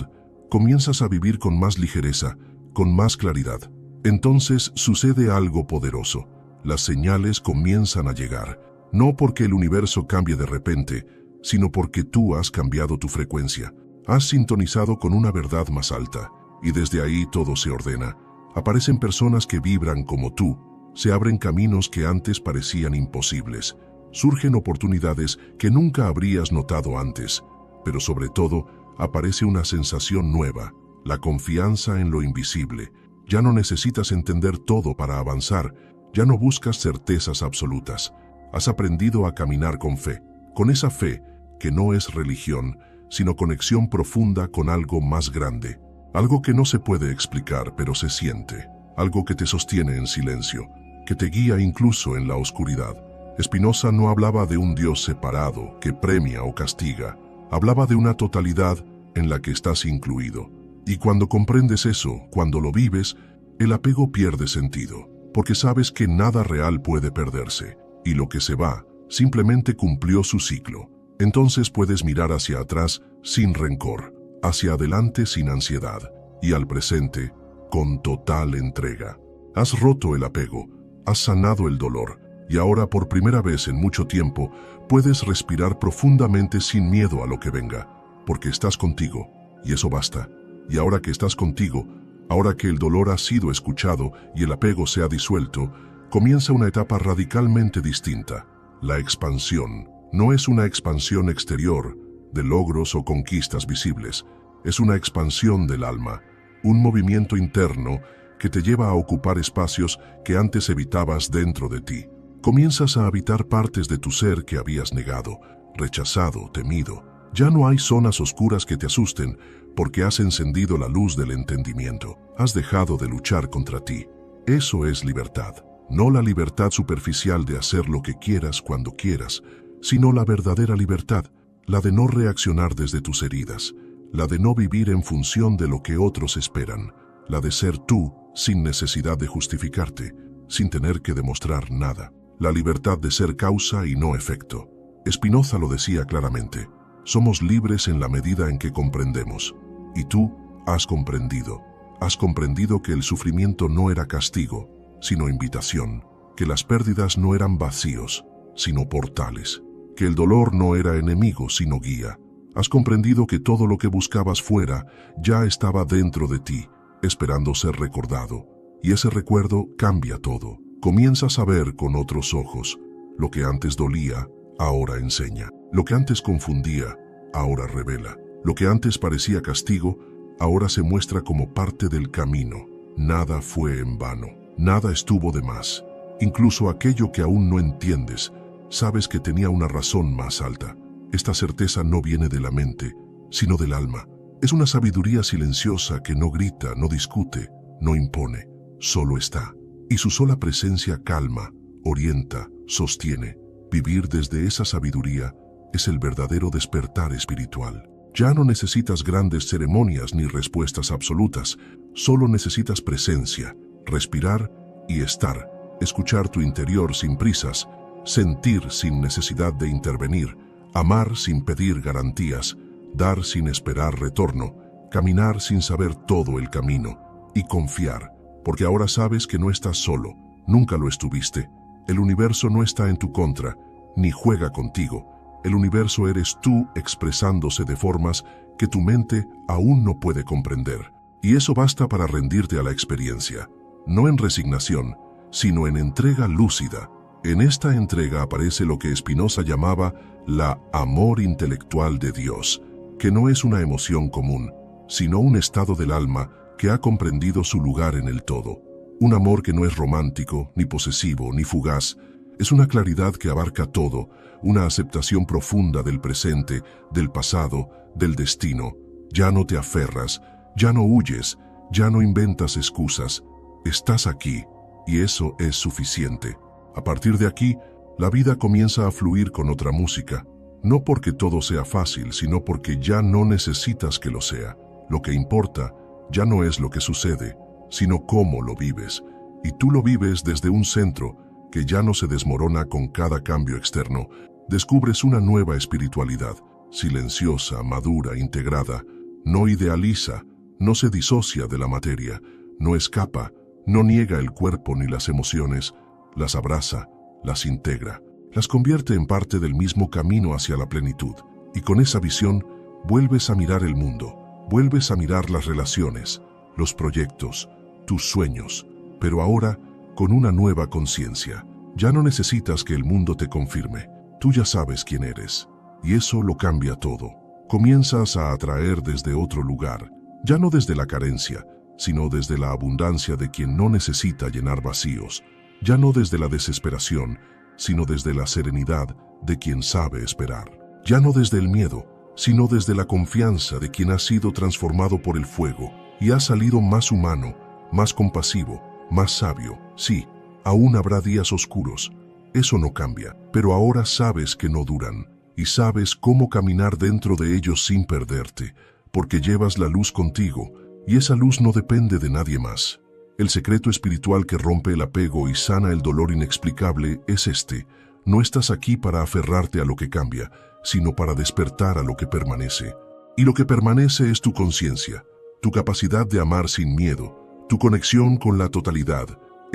comienzas a vivir con más ligereza, con más claridad. Entonces sucede algo poderoso. Las señales comienzan a llegar, no porque el universo cambie de repente, sino porque tú has cambiado tu frecuencia. Has sintonizado con una verdad más alta, y desde ahí todo se ordena. Aparecen personas que vibran como tú, se abren caminos que antes parecían imposibles, surgen oportunidades que nunca habrías notado antes, pero sobre todo aparece una sensación nueva, la confianza en lo invisible. Ya no necesitas entender todo para avanzar, ya no buscas certezas absolutas. Has aprendido a caminar con fe, con esa fe que no es religión, sino conexión profunda con algo más grande. Algo que no se puede explicar, pero se siente. Algo que te sostiene en silencio, que te guía incluso en la oscuridad. Spinoza no hablaba de un Dios separado que premia o castiga. Hablaba de una totalidad en la que estás incluido. Y cuando comprendes eso, cuando lo vives, el apego pierde sentido, porque sabes que nada real puede perderse, y lo que se va simplemente cumplió su ciclo. Entonces puedes mirar hacia atrás sin rencor, hacia adelante sin ansiedad, y al presente con total entrega. Has roto el apego, has sanado el dolor, y ahora por primera vez en mucho tiempo puedes respirar profundamente sin miedo a lo que venga, porque estás contigo, y eso basta. Y ahora que estás contigo, ahora que el dolor ha sido escuchado y el apego se ha disuelto, comienza una etapa radicalmente distinta. La expansión no es una expansión exterior, de logros o conquistas visibles. Es una expansión del alma, un movimiento interno que te lleva a ocupar espacios que antes evitabas dentro de ti. Comienzas a habitar partes de tu ser que habías negado, rechazado, temido. Ya no hay zonas oscuras que te asusten porque has encendido la luz del entendimiento. Has dejado de luchar contra ti. Eso es libertad. No la libertad superficial de hacer lo que quieras cuando quieras, sino la verdadera libertad, la de no reaccionar desde tus heridas, la de no vivir en función de lo que otros esperan, la de ser tú sin necesidad de justificarte, sin tener que demostrar nada. La libertad de ser causa y no efecto. Spinoza lo decía claramente. Somos libres en la medida en que comprendemos. Y tú has comprendido. Has comprendido que el sufrimiento no era castigo, sino invitación. Que las pérdidas no eran vacíos, sino portales. Que el dolor no era enemigo, sino guía. Has comprendido que todo lo que buscabas fuera ya estaba dentro de ti, esperando ser recordado. Y ese recuerdo cambia todo. Comienzas a ver con otros ojos. Lo que antes dolía, ahora enseña. Lo que antes confundía, ahora revela. Lo que antes parecía castigo, ahora se muestra como parte del camino. Nada fue en vano. Nada estuvo de más. Incluso aquello que aún no entiendes, sabes que tenía una razón más alta. Esta certeza no viene de la mente, sino del alma. Es una sabiduría silenciosa que no grita, no discute, no impone, solo está. Y su sola presencia calma, orienta, sostiene. Vivir desde esa sabiduría es el verdadero despertar espiritual. Ya no necesitas grandes ceremonias ni respuestas absolutas, solo necesitas presencia, respirar y estar, escuchar tu interior sin prisas, sentir sin necesidad de intervenir, amar sin pedir garantías, dar sin esperar retorno, caminar sin saber todo el camino y confiar, porque ahora sabes que no estás solo, nunca lo estuviste. El universo no está en tu contra, ni juega contigo. El universo eres tú expresándose de formas que tu mente aún no puede comprender. Y eso basta para rendirte a la experiencia, no en resignación, sino en entrega lúcida. En esta entrega aparece lo que Spinoza llamaba la amor intelectual de Dios, que no es una emoción común, sino un estado del alma que ha comprendido su lugar en el todo. Un amor que no es romántico, ni posesivo, ni fugaz. Es una claridad que abarca todo, una aceptación profunda del presente, del pasado, del destino. Ya no te aferras, ya no huyes, ya no inventas excusas. Estás aquí, y eso es suficiente. A partir de aquí, la vida comienza a fluir con otra música, No porque todo sea fácil, sino porque ya no necesitas que lo sea. Lo que importa ya no es lo que sucede, sino cómo lo vives. Y tú lo vives desde un centro que ya no se desmorona con cada cambio externo. Descubres una nueva espiritualidad, silenciosa, madura, integrada. No idealiza, no se disocia de la materia, no escapa, no niega el cuerpo ni las emociones, las abraza, las integra, las convierte en parte del mismo camino hacia la plenitud. Y con esa visión vuelves a mirar el mundo, vuelves a mirar las relaciones, los proyectos, tus sueños, pero ahora con una nueva conciencia. Ya no necesitas que el mundo te confirme, tú ya sabes quién eres, y eso lo cambia todo. Comienzas a atraer desde otro lugar, ya no desde la carencia, sino desde la abundancia de quien no necesita llenar vacíos, ya no desde la desesperación, sino desde la serenidad de quien sabe esperar, ya no desde el miedo, sino desde la confianza de quien ha sido transformado por el fuego y ha salido más humano, más compasivo, más sabio. Sí, aún habrá días oscuros, eso no cambia, pero ahora sabes que no duran, y sabes cómo caminar dentro de ellos sin perderte, porque llevas la luz contigo, y esa luz no depende de nadie más. El secreto espiritual que rompe el apego y sana el dolor inexplicable es este: no estás aquí para aferrarte a lo que cambia, sino para despertar a lo que permanece. Y lo que permanece es tu conciencia, tu capacidad de amar sin miedo, tu conexión con la totalidad.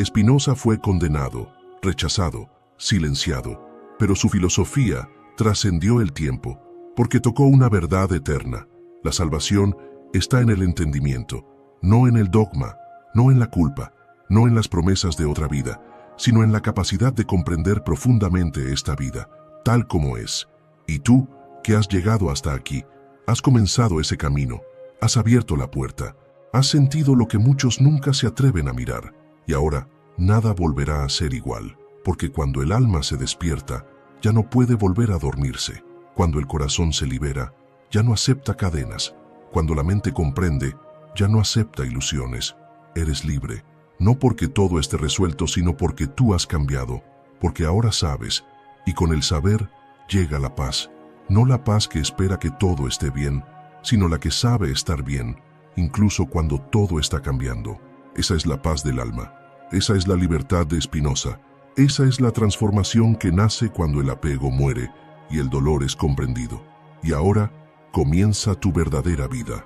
Spinoza fue condenado, rechazado, silenciado, pero su filosofía trascendió el tiempo, porque tocó una verdad eterna. La salvación está en el entendimiento, no en el dogma, no en la culpa, no en las promesas de otra vida, sino en la capacidad de comprender profundamente esta vida, tal como es. Y tú, que has llegado hasta aquí, has comenzado ese camino, has abierto la puerta, has sentido lo que muchos nunca se atreven a mirar, y ahora nada volverá a ser igual, porque cuando el alma se despierta, ya no puede volver a dormirse. Cuando el corazón se libera, ya no acepta cadenas. Cuando la mente comprende, ya no acepta ilusiones. Eres libre, no porque todo esté resuelto, sino porque tú has cambiado, porque ahora sabes, y con el saber llega la paz. No la paz que espera que todo esté bien, sino la que sabe estar bien, incluso cuando todo está cambiando. Esa es la paz del alma. Esa es la libertad de Spinoza. Esa es la transformación que nace cuando el apego muere y el dolor es comprendido. Y ahora comienza tu verdadera vida.